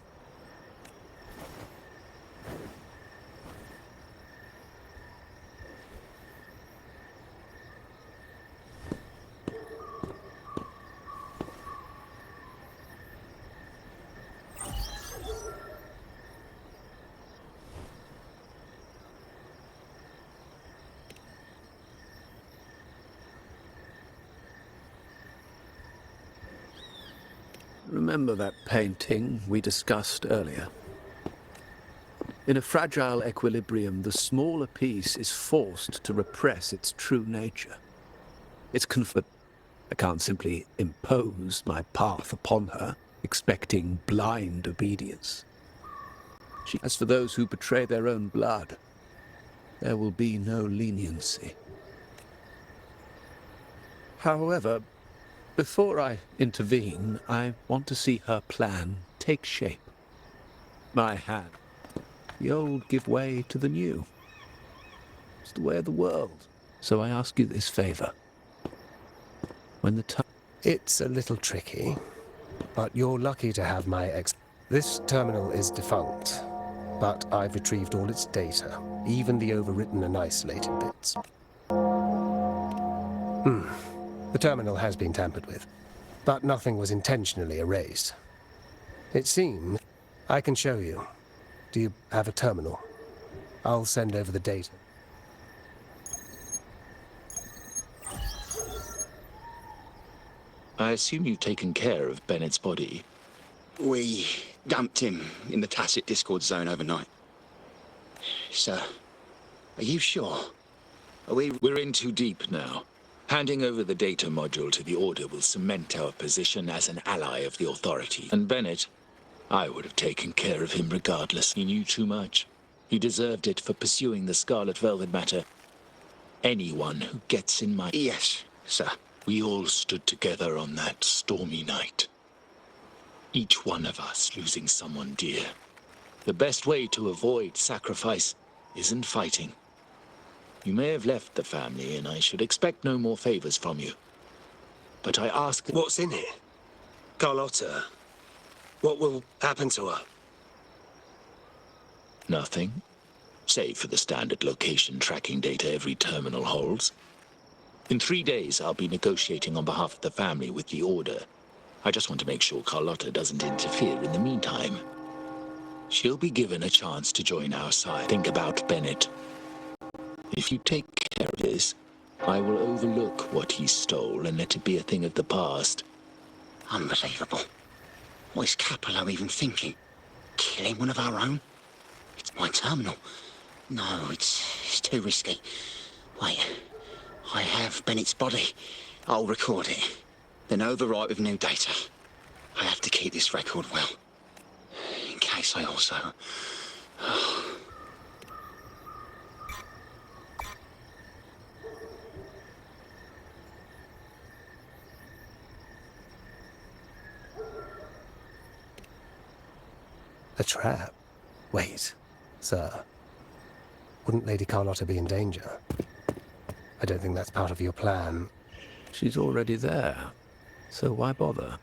Remember that painting we discussed earlier? In a fragile equilibrium, the smaller piece is forced to repress its true nature. It's I can't simply impose my path upon her, expecting blind obedience. As for those who betray their own blood, there will be no leniency. However, before I intervene, I want to see her plan take shape. My hand. The old give way to the new. It's the way of the world. So I ask you this favor. When the time... It's a little tricky, but you're lucky to have my This terminal is defunct, but I've retrieved all its data, even the overwritten and isolated bits. The terminal has been tampered with, but nothing was intentionally erased. It seems I can show you. Do you have a terminal? I'll send over the data. I assume you've taken care of Bennett's body. We dumped him in the tacit discord zone overnight. Sir, are you sure? We're in too deep now. Handing over the data module to the Order will cement our position as an ally of the Authority. And Bennett, I would have taken care of him regardless. He knew too much. He deserved it for pursuing the Scarlet Velvet matter. Anyone who gets in my... Yes, sir. We all stood together on that stormy night. Each one of us losing someone dear. The best way to avoid sacrifice isn't fighting. You may have left the family, and I should expect no more favors from you. But I ask... What's in it? Carllota. What will happen to her? Nothing. Save for the standard location tracking data every terminal holds. In 3 days, I'll be negotiating on behalf of the family with the Order. I just want to make sure Carllota doesn't interfere in the meantime. She'll be given a chance to join our side. Think about Bennett. If you take care of this, I will overlook what he stole and let it be a thing of the past. Unbelievable. What is Capello even thinking? Killing one of our own? It's my terminal. No, it's too risky. Wait, I have Bennett's body. I'll record it. Then overwrite with new data. I have to keep this record well. In case I also... A trap? Wait, sir. Wouldn't Lady Carllota be in danger? I don't think that's part of your plan. She's already there, so why bother?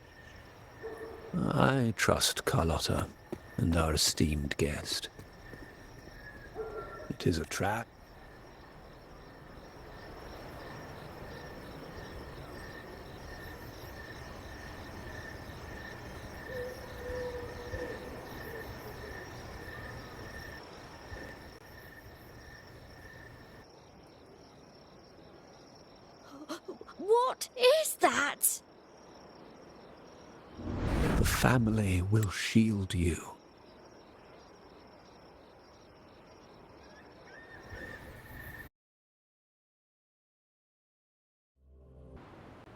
I trust Carllota and our esteemed guest. It is a trap. What is that? The family will shield you.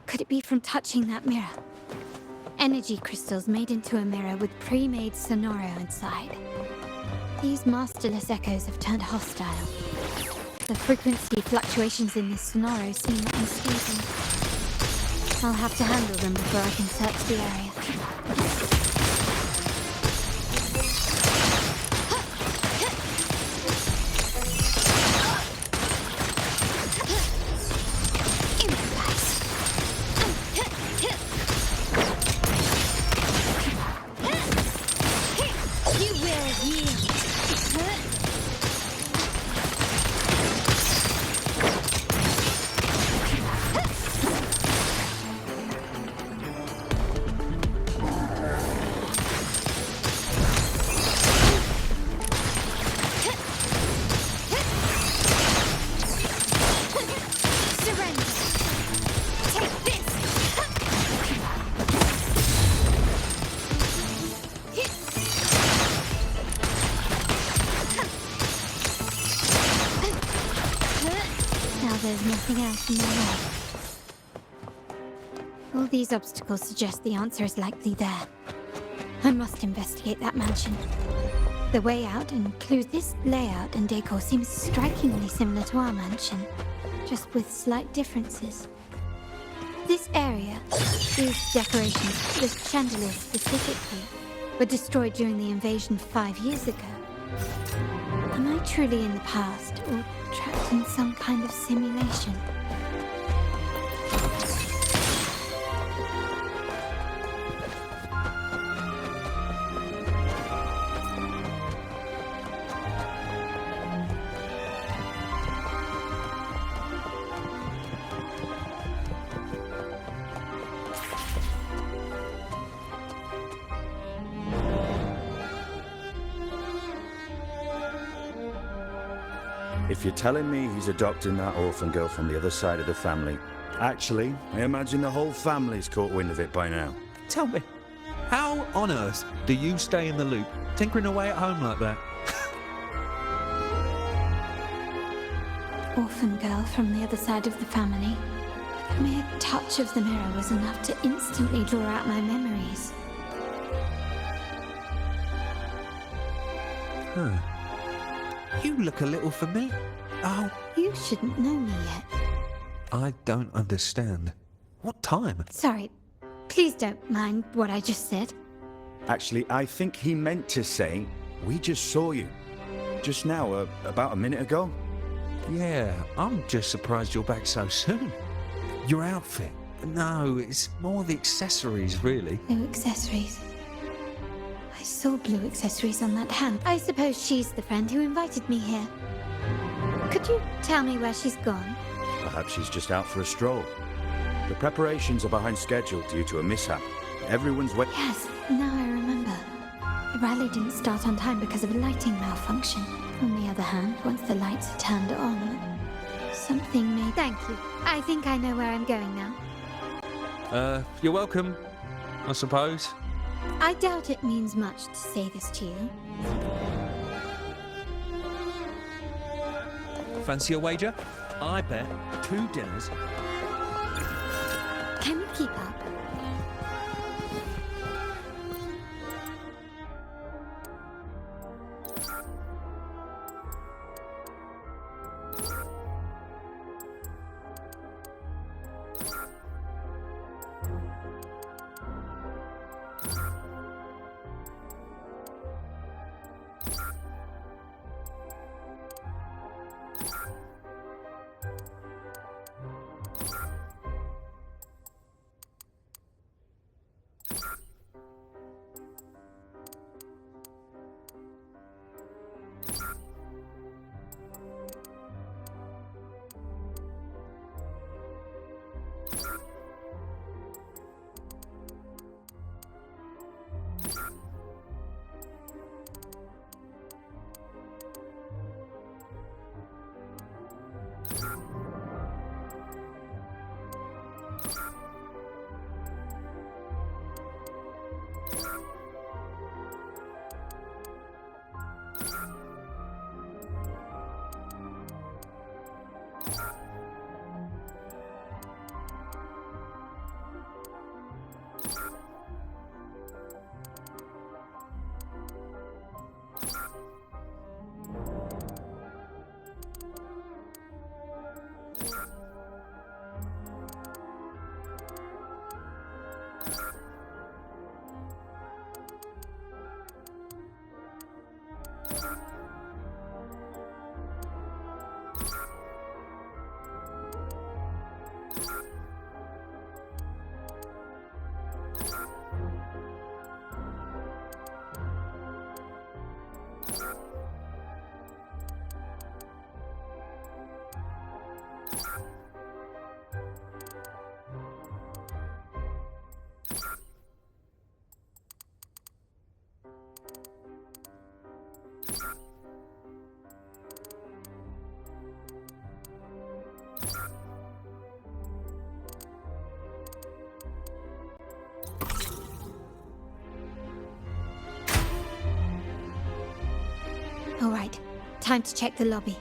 Could it be from touching that mirror? Energy crystals made into a mirror with pre-made sonoro inside. These masterless echoes have turned hostile. The frequency fluctuations in this sonoro seem unstable. I'll have to handle them before I can search the area. There's nothing else in my way. All these obstacles suggest the answer is likely there. I must investigate that mansion. The way out and clues. This layout and decor seems strikingly similar to our mansion, just with slight differences. This area, these decorations, the chandeliers specifically, were destroyed during the invasion 5 years ago. Am I truly in the past, or trapped in some kind of simulation? If you're telling me he's adopting that orphan girl from the other side of the family, Actually, I imagine the whole family's caught wind of it by now. Tell me, how on earth do you stay in the loop, tinkering away at home like that? Orphan girl from the other side of the family. The mere touch of the mirror was enough to instantly draw out my memories. Huh. You look a little familiar. Oh, You shouldn't know me yet. I don't understand. What time? Sorry. Please don't mind what I just said. Actually, I think he meant to say, we just saw you. Just now, about a minute ago. Yeah, I'm just surprised you're back so soon. Your outfit? No, it's more the accessories, really. Blue accessories. I saw blue accessories on that hand. I suppose she's the friend who invited me here. Could you tell me where she's gone? Perhaps she's just out for a stroll. The preparations are behind schedule due to a mishap. Everyone's wait. Yes, now I remember. The rally didn't start on time because of a lighting malfunction. On the other hand, once the lights are turned on, something may... Thank you. I think I know where I'm going now. You're welcome, I suppose. I doubt it means much to say this to you. Fancy a wager? I bet 2 dinners. Can you keep up? All right, time to check the lobby.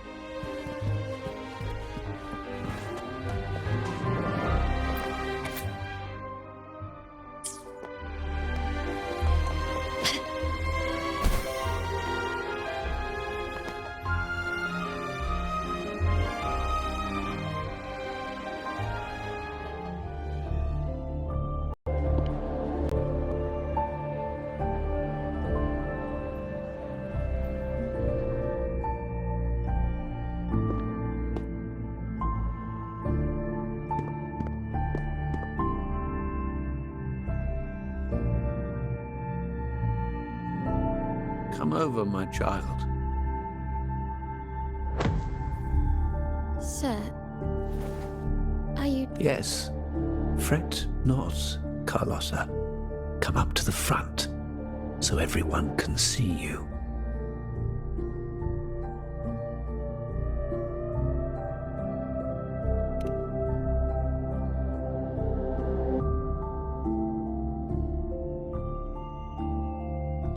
Come over, my child. Sir, are you... Yes. Fret not, Carllota. Come up to the front, so everyone can see you.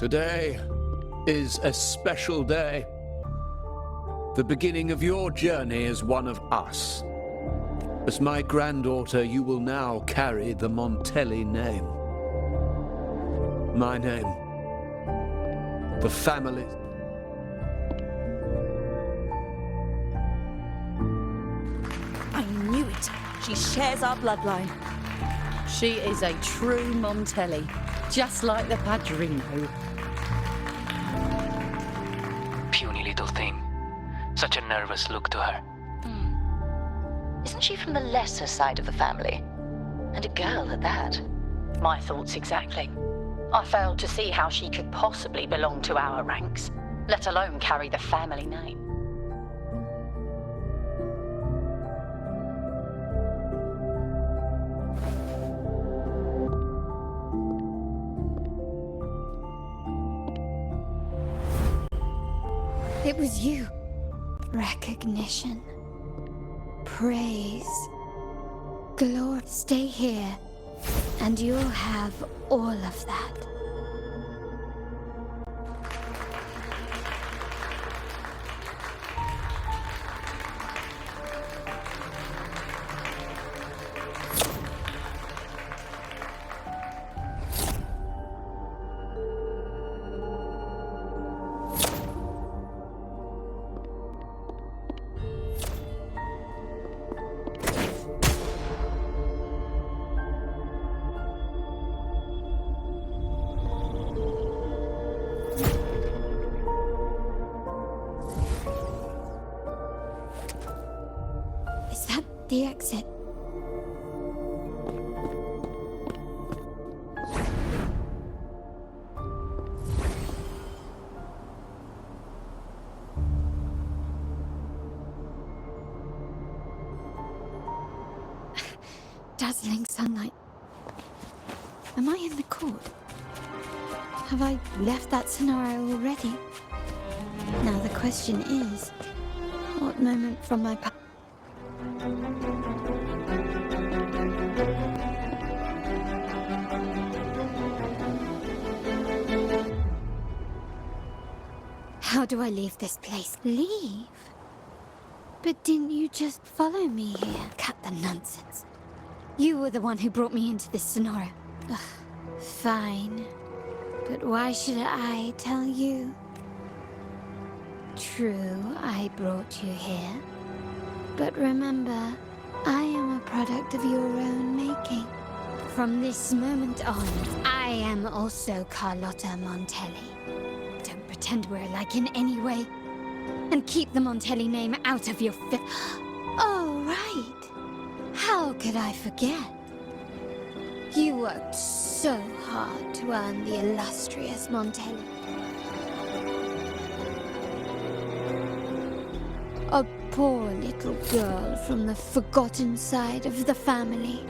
Today is a special day. The beginning of your journey as one of us. As my granddaughter, you will now carry the Montelli name. My name. The family. I knew it. She shares our bloodline. She is a true Montelli, just like the Padrino. Puny little thing. Such a nervous look to her. Isn't she from the lesser side of the family? And a girl at that. My thoughts exactly. I failed to see how she could possibly belong to our ranks, let alone carry the family name. It was you. Recognition. Praise. Glory. Stay here, and you'll have all of that. Is that the exit? Dazzling sunlight. Am I in the court? Have I left that scenario already? Now the question is, what moment from my past? How do I leave this place? Leave? But didn't you just follow me here? Cut the nonsense. You were the one who brought me into this scenario. Ugh, fine. But why should I tell you? True, I brought you here. But remember, I am a product of your own making. From this moment on, I am also Carllota Montelli. Don't pretend we're alike in any way. And keep the Montelli name out of your Oh, right. How could I forget? You worked so hard to earn the illustrious Montelli. A poor little girl from the forgotten side of the family,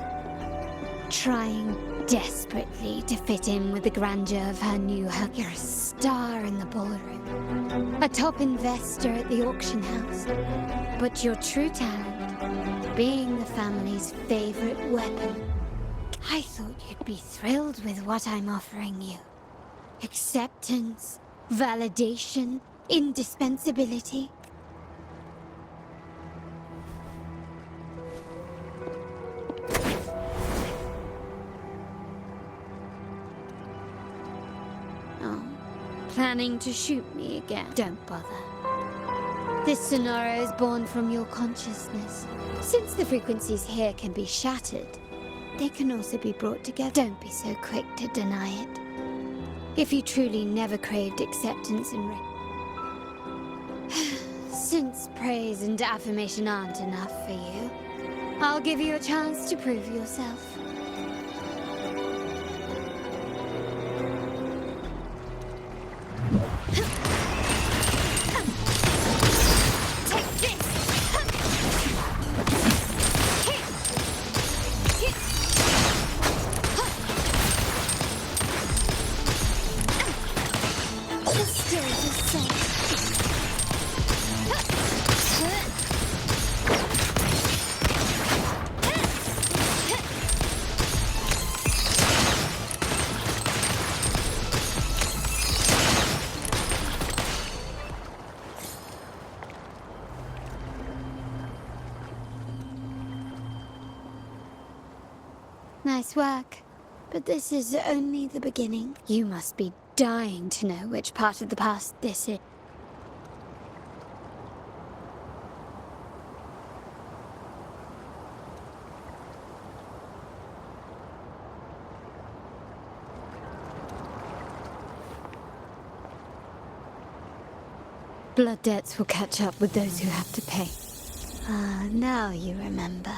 trying desperately to fit in with the grandeur of her new home. You're a star in the ballroom, a top investor at the auction house, but your true talent, being the family's favorite weapon. I thought you'd be thrilled with what I'm offering you. Acceptance, validation, indispensability. Oh, planning to shoot me again? Don't bother. This scenario is born from your consciousness. Since the frequencies here can be shattered, they can also be brought together. Don't be so quick to deny it. If you truly never craved acceptance and since praise and affirmation aren't enough for you, I'll give you a chance to prove yourself. Nice work. But this is only the beginning. You must be dying to know which part of the past this is. Blood debts will catch up with those who have to pay. Ah, now you remember.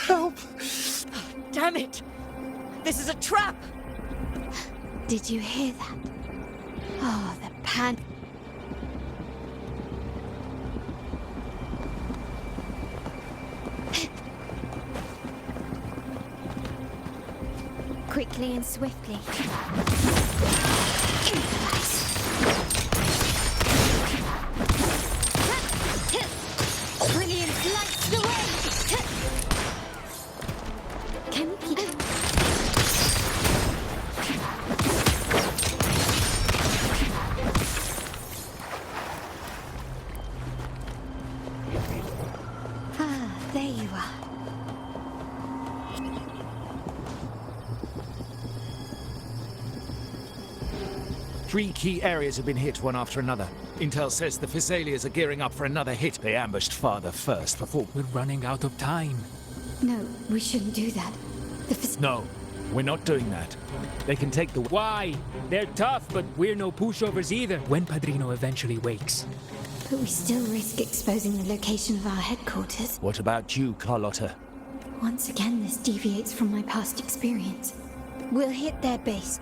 Help! Damn it! This is a trap! Did you hear that? Oh, the pan... Quickly and swiftly. Brilliant lights the way! Can we keep... Ah, there you are. Three key areas have been hit one after another. Intel says the Thessalians are gearing up for another hit. They ambushed Father first before... We're running out of time. No, we shouldn't do that. No, we're not doing that. They can take the... Why? They're tough, but we're no pushovers either. When Padrino eventually wakes. But we still risk exposing the location of our headquarters. What about you, Carllota? Once again, this deviates from my past experience. We'll hit their base.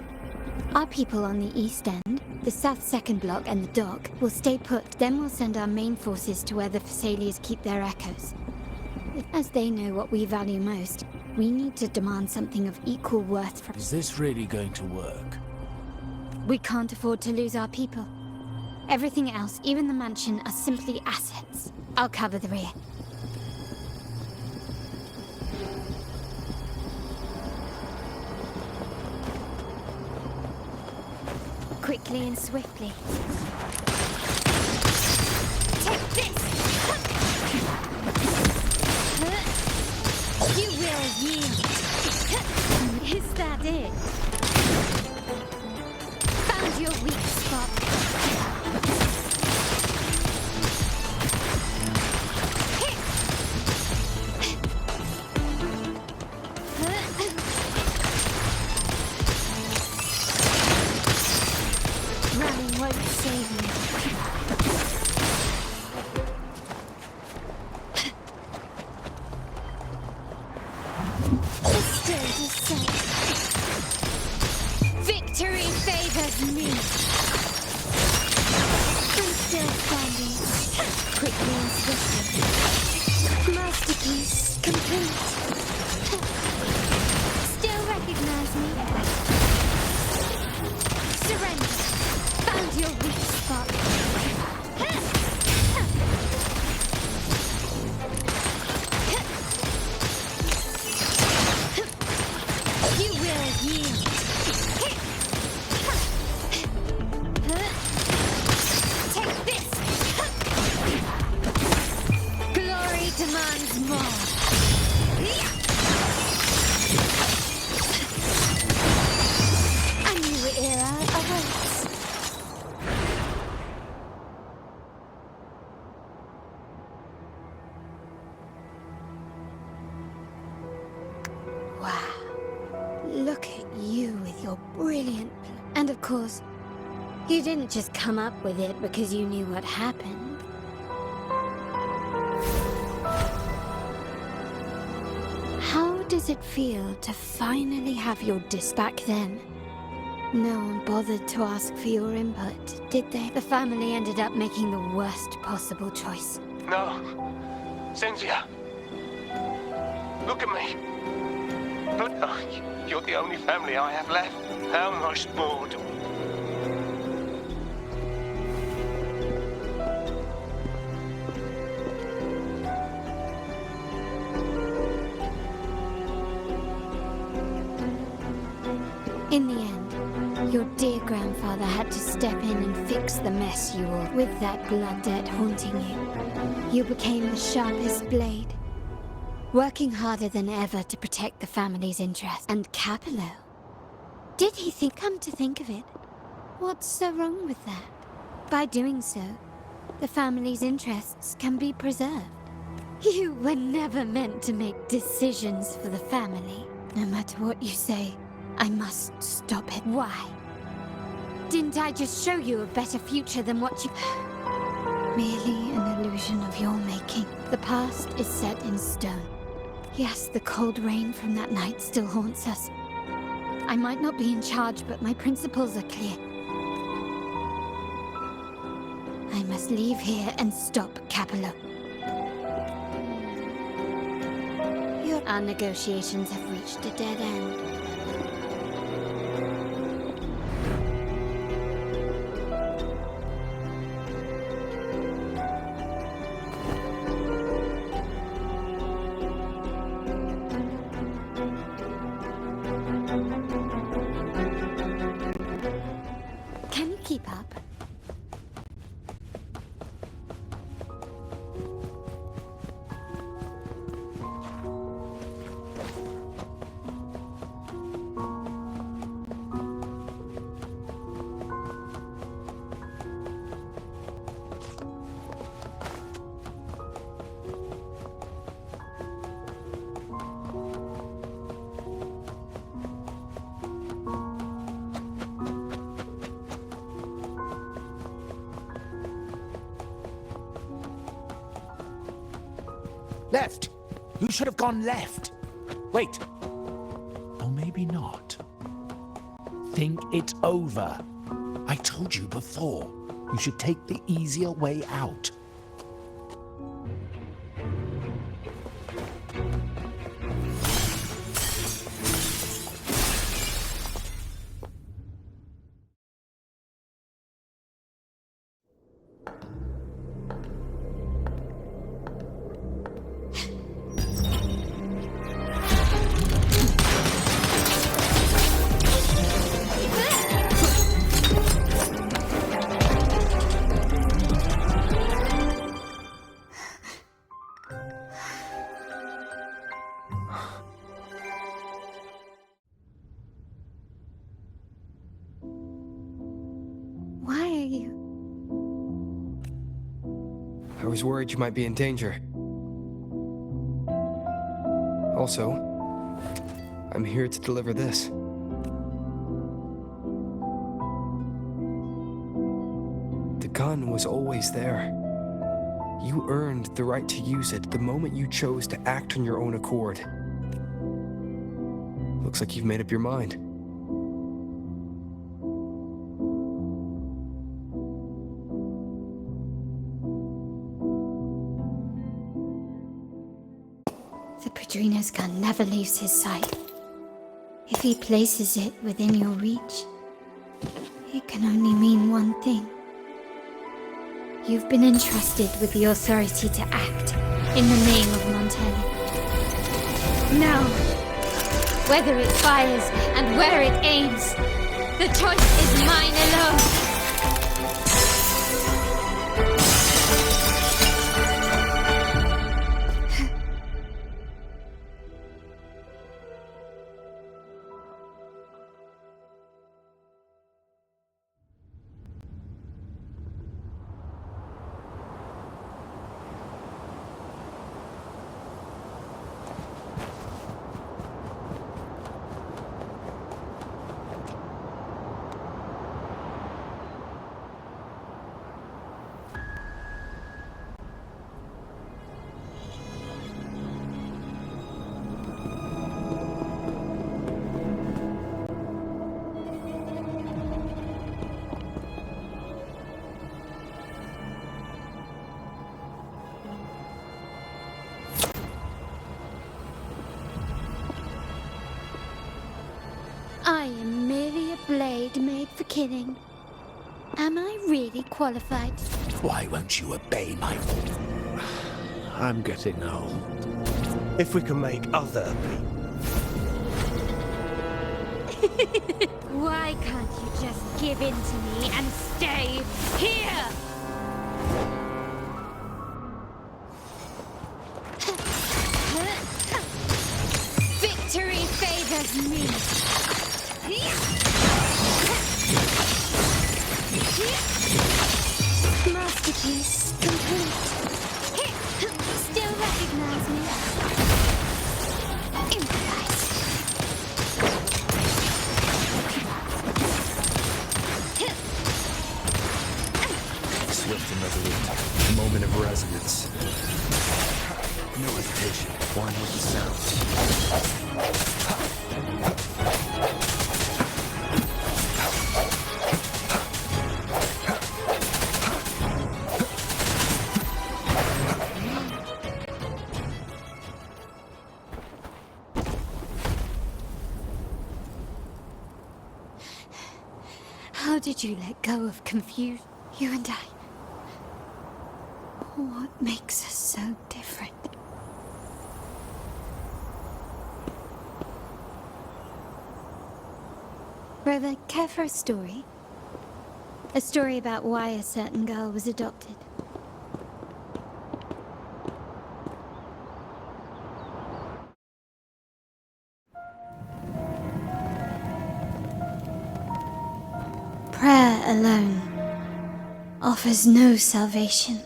Our people on the east end, the south second block and the dock, will stay put. Then we'll send our main forces to where the Thessalians keep their echoes. As they know what we value most, we need to demand something of equal worth from... Is this really going to work? We can't afford to lose our people. Everything else, even the mansion, are simply assets. I'll cover the rear. Quickly and swiftly. Take this! You will yield. Is that it? Found your weak spot. Running won't save me. The stage is set. Victory favors me. I'm still standing. Quickly and swiftly. Masterpiece complete. Still recognize me? Surrender. Found your weak spot. You will yield. Take this. Glory demands more. A new era awaits. Wow. Look at you with your brilliant plan. And of course, you didn't just come up with it because you knew what happened. How does it feel to finally have your disc back then? No one bothered to ask for your input, did they? The family ended up making the worst possible choice. No. Cynthia. Look at me. But you're the only family I have left. How much more do we... In the end, your dear grandfather had to step in and fix the mess you were. With that blood debt haunting you, you became the sharpest blade. working harder than ever to protect the family's interests. And Capello? Did he think? Come to think of it, what's so wrong with that? By doing so, the family's interests can be preserved. You were never meant to make decisions for the family. No matter what you say, I must stop it. Why? Didn't I just show you a better future than what you... Merely an illusion of your making. The past is set in stone. Yes, the cold rain from that night still haunts us. I might not be in charge, but my principles are clear. I must leave here and stop Capello. Our negotiations have reached a dead end. Can you keep up? Left! You should have gone left. Wait. Or maybe not. Think it over. I told you before. You should take the easier way out. Why are you... I was worried you might be in danger. Also, I'm here to deliver this. The gun was always there. You earned the right to use it the moment you chose to act on your own accord. Looks like you've made up your mind. The Padrino's gun never leaves his sight. If he places it within your reach, it can only mean one thing. You've been entrusted with the authority to act in the name of Montelli. Now, whether it fires and where it aims, the choice is mine alone. I am merely a blade made for killing. Am I really qualified? Why won't you obey my order? I'm getting old. If we can make other people... Why can't you just give in to me and stay here? is me. Masterpiece complete. Still recognize me? Improvise. Swift and resolute. Moment of resonance. No hesitation. One with the sound. How did you let go of confusion? You and I. What makes us so different? Brother, care for a story? A story about why a certain girl was adopted. Prayer alone offers no salvation.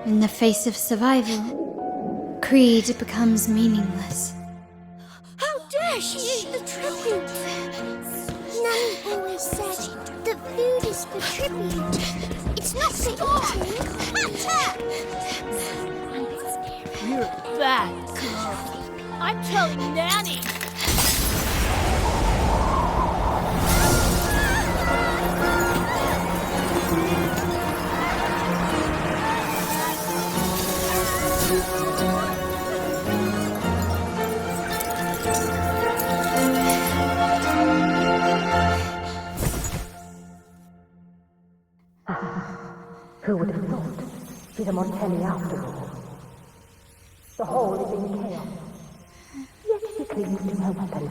In the face of survival, creed becomes meaningless. How dare she eat the tribute? Nanny always said that food is for tribute. It's not for eating. You're a bad girl. I'm telling Nanny. Who would have thought? She's a Montelli after all. The hall is in chaos. Yet she clings to her weapon.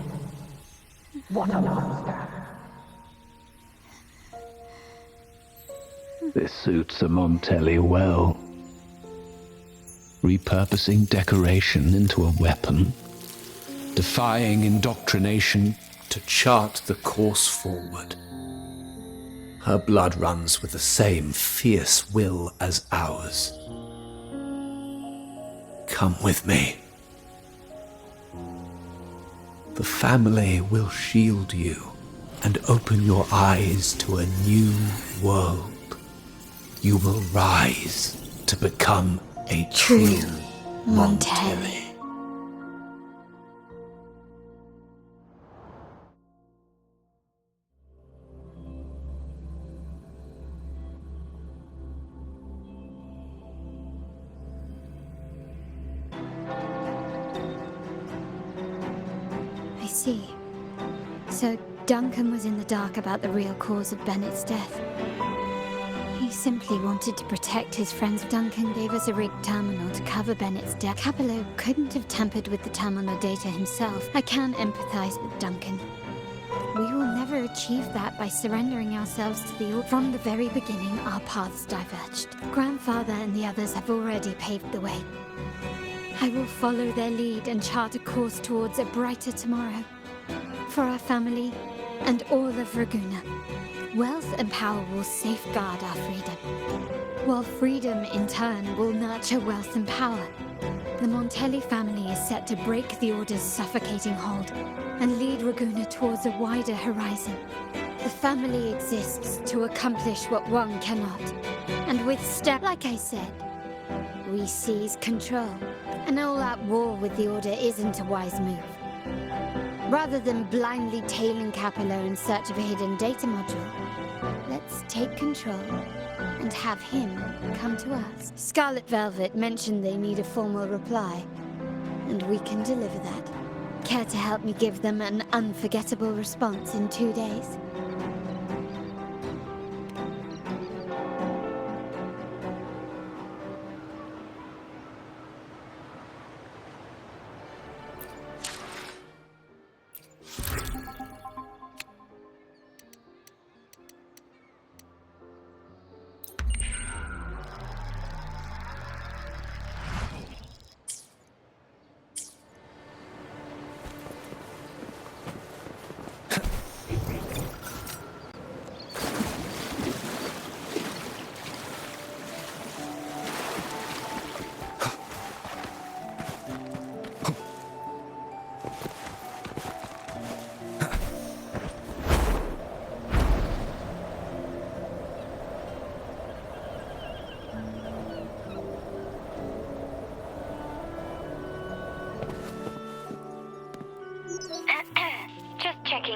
What a monster! This suits a Montelli well. Repurposing decoration into a weapon, defying indoctrination to chart the course forward. Her blood runs with the same fierce will as ours. Come with me. The family will shield you and open your eyes to a new world. You will rise to become a true Montelli. I see. So Duncan was in the dark about the real cause of Bennett's death. He simply wanted to protect his friends. Duncan gave us a rigged terminal to cover Bennett's death. Capello couldn't have tampered with the terminal data himself. I can empathize with Duncan. We will never achieve that by surrendering ourselves to the order. From the very beginning, our paths diverged. Grandfather and the others have already paved the way. I will follow their lead and chart a course towards a brighter tomorrow. For our family and all of Raguna. Wealth and power will safeguard our freedom, while freedom in turn will nurture wealth and power. The Montelli family is set to break the Order's suffocating hold and lead Raguna towards a wider horizon. The family exists to accomplish what one cannot, and with step, like I said, we seize control. An all-out war with the Order isn't a wise move. Rather than blindly tailing Capello in search of a hidden data module, let's take control and have him come to us. Scarlet Velvet mentioned they need a formal reply, and we can deliver that. Care to help me give them an unforgettable response in 2 days?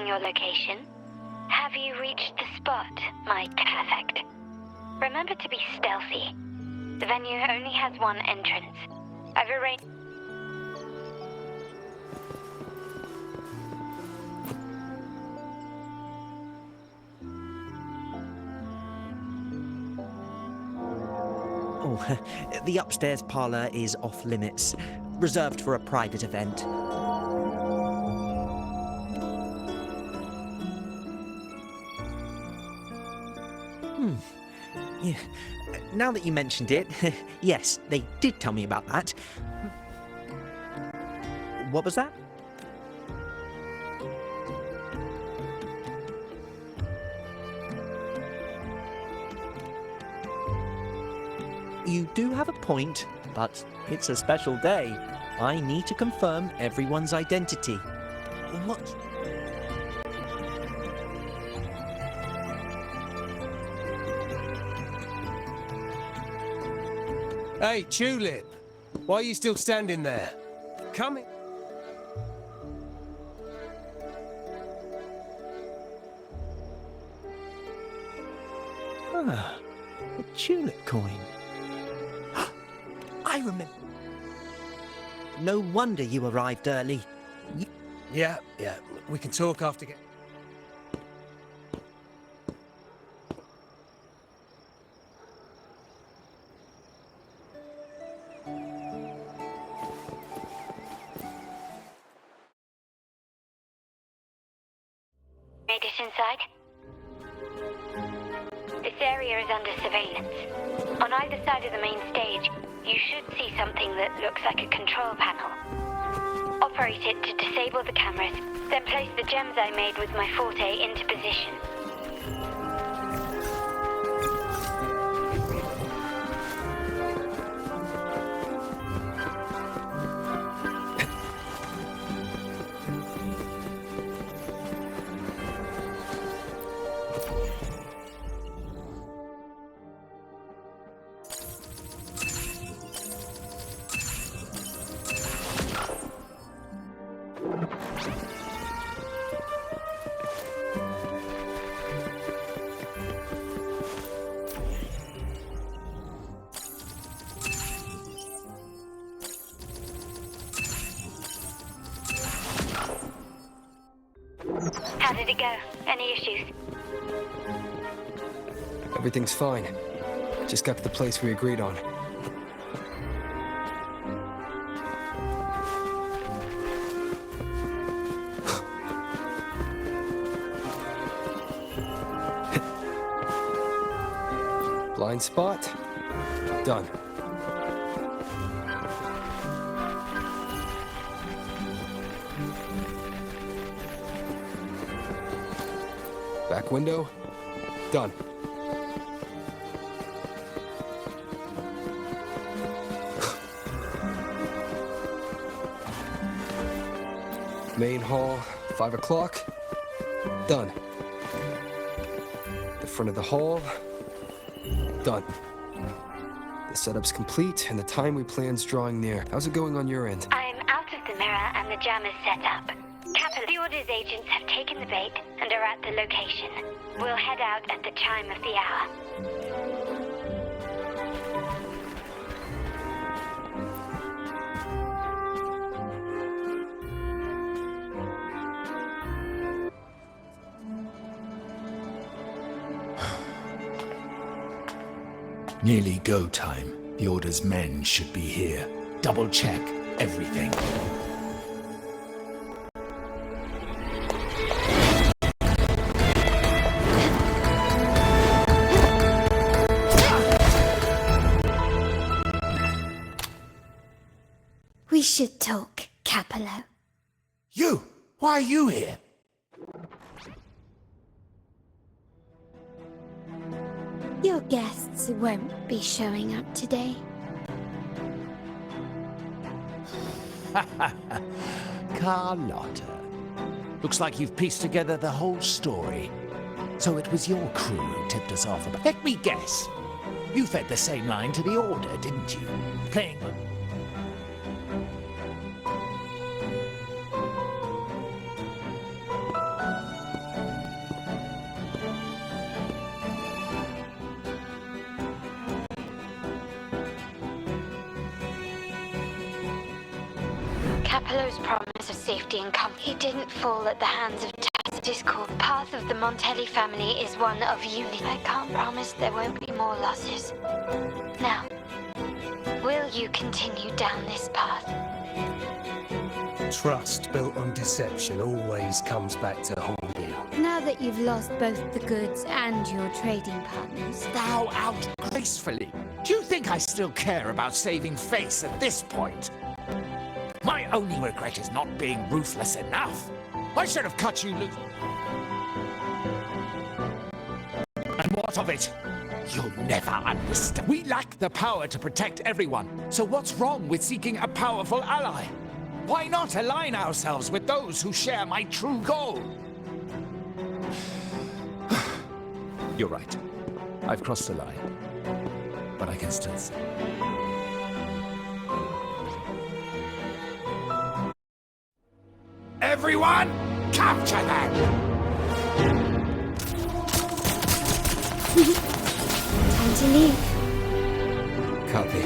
confirming your location. Have you reached the spot, my perfect? Remember to be stealthy. The venue only has one entrance. I've arranged... Oh, the upstairs parlour is off limits, reserved for a private event. Yeah. Now that you mentioned it, yes, they did tell me about that. What was that? You do have a point, but it's a special day. I need to confirm everyone's identity. What? Hey, Tulip! Why are you still standing there? Come in. Ah, a tulip coin. I remember. No wonder you arrived early. Yeah, we can talk after... Made it inside? This area is under surveillance. On either side of the main stage, you should see something that looks like a control panel. Operate it to disable the cameras, then place the gems I made with my forte into position. How did it go? Any issues? Everything's fine. Just got to the place we agreed on. Blind spot? Done. Back window? Done. Main hall, 5 o'clock. Done. The front of the hall. Done. The setup's complete, and the time we plan's drawing near. How's it going on your end? I'm out of the mirror and the jam is set up. The Order's agents have taken the bait and are at the location. We'll head out at the chime of the hour. Nearly go time. The Order's men should be here. Double check everything. We should talk, Capello. You! Why are you here? Your guests won't be showing up today. Carllota. Looks like you've pieced together the whole story. So it was your crew who tipped us off about... Let me guess. You fed the same line to the Order, didn't you? Playing... Capello's promise of safety and comfort. He didn't fall at the hands of Discord. The path of the Montelli family is one of unity. I can't promise there won't be more losses. Now, will you continue down this path? Trust built on deception always comes back to haunt you. Now that you've lost both the goods and your trading partners. Bow out gracefully. Do you think I still care about saving face at this point? My only regret is not being ruthless enough. I should have cut you loose. And what of it? You'll never understand. We lack the power to protect everyone. So what's wrong with seeking a powerful ally? Why not align ourselves with those who share my true goal? You're right. I've crossed the line. But I can still see. Everyone, capture them! Time to leave. Copy.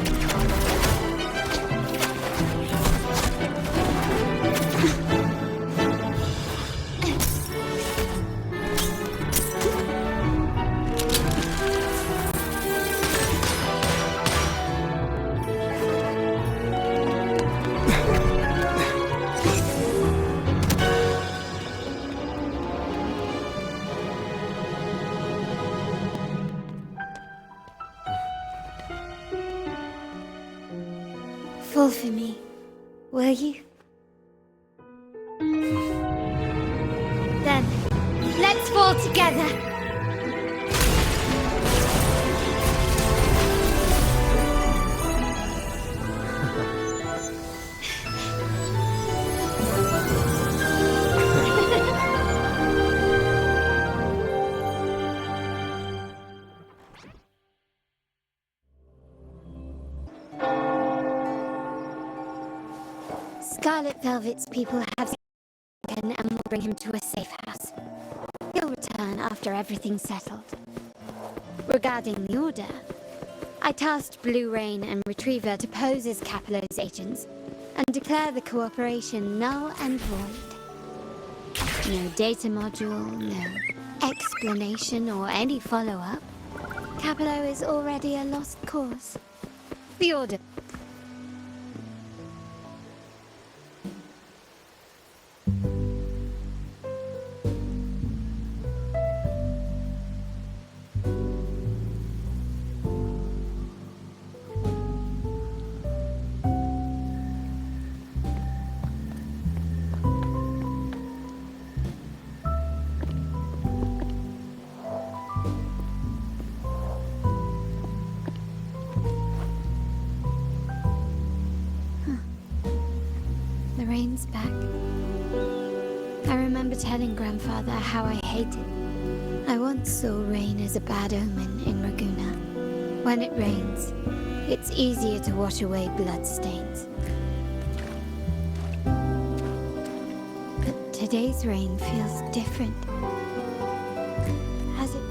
Fall for me, will you? Then, let's fall together! Scarlet Velvet's people have spoken and will bring him to a safe house. He'll return after everything's settled. Regarding the Order, I tasked Blue Rain and Retriever to pose as Capello's agents and declare the cooperation null and void. No data module, no explanation or any follow-up. Capello is already a lost cause. The Order... The rain's back. I remember telling Grandfather how I hated. I once saw rain as a bad omen in Raguna. When it rains, it's easier to wash away bloodstains. But today's rain feels different. Has it?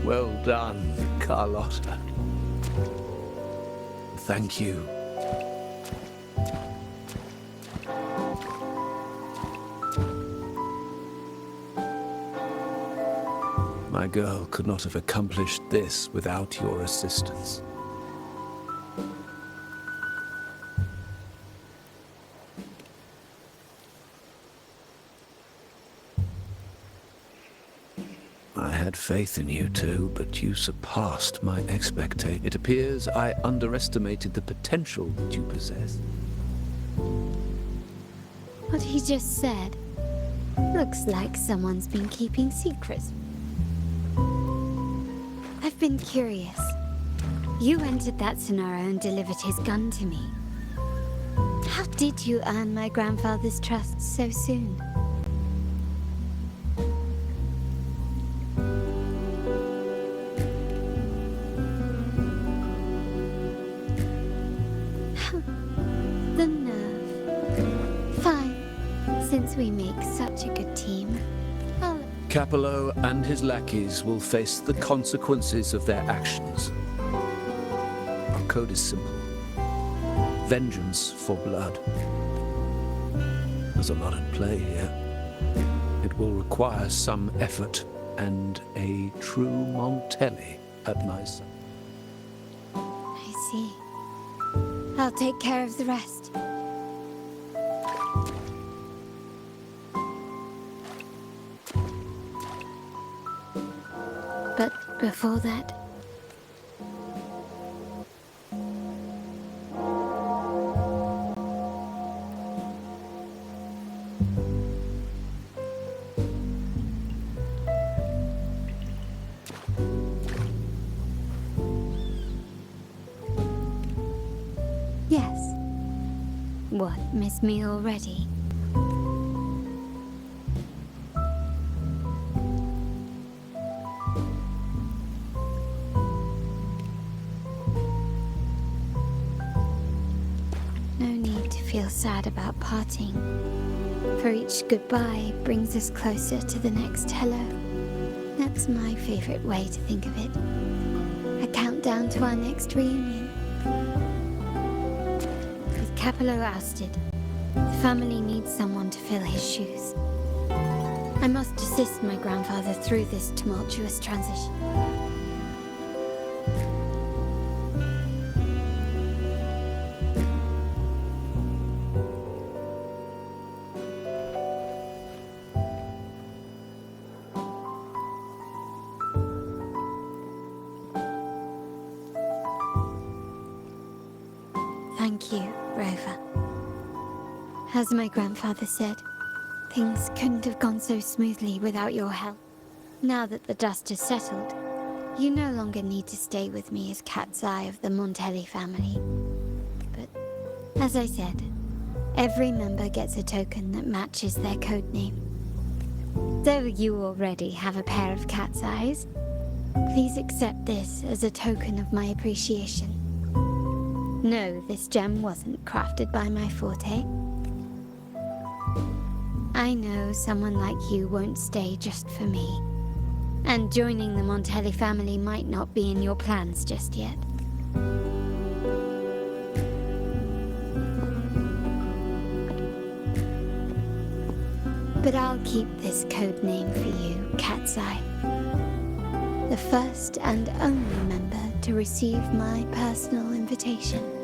Well done, Carllota. Thank you. My girl could not have accomplished this without your assistance. I had faith in you too, but you surpassed my expectation. It appears I underestimated the potential that you possess. What he just said looks like someone's been keeping secrets. I've been curious. You entered that scenario and delivered his gun to me. How did you earn my grandfather's trust so soon? The nerve. Fine. Since we make such a good team, Capello and his lackeys will face the consequences of their actions. code is simple. Vengeance for blood. There's a lot at play here. It will require some effort and a true Montelli at my side. I see. I'll take care of the rest. But before that... Yes. What, miss me already? No need to feel sad about parting, for each goodbye brings us closer to the next hello. That's my favorite way to think of it. A countdown to our next reunion. With Capello ousted, the family needs someone to fill his shoes. I must assist my grandfather through this tumultuous transition. Thank you, Rover. As my grandfather said, things couldn't have gone so smoothly without your help. Now that the dust has settled, you no longer need to stay with me as Cat's Eye of the Montelli family. But, as I said, every member gets a token that matches their code name. Though you already have a pair of cat's eyes, please accept this as a token of my appreciation. No, this gem wasn't crafted by my forte. I know someone like you won't stay just for me, and joining the Montelli family might not be in your plans just yet. But I'll keep this code name for you, Cat's Eye. The first and only member to receive my personal invitation.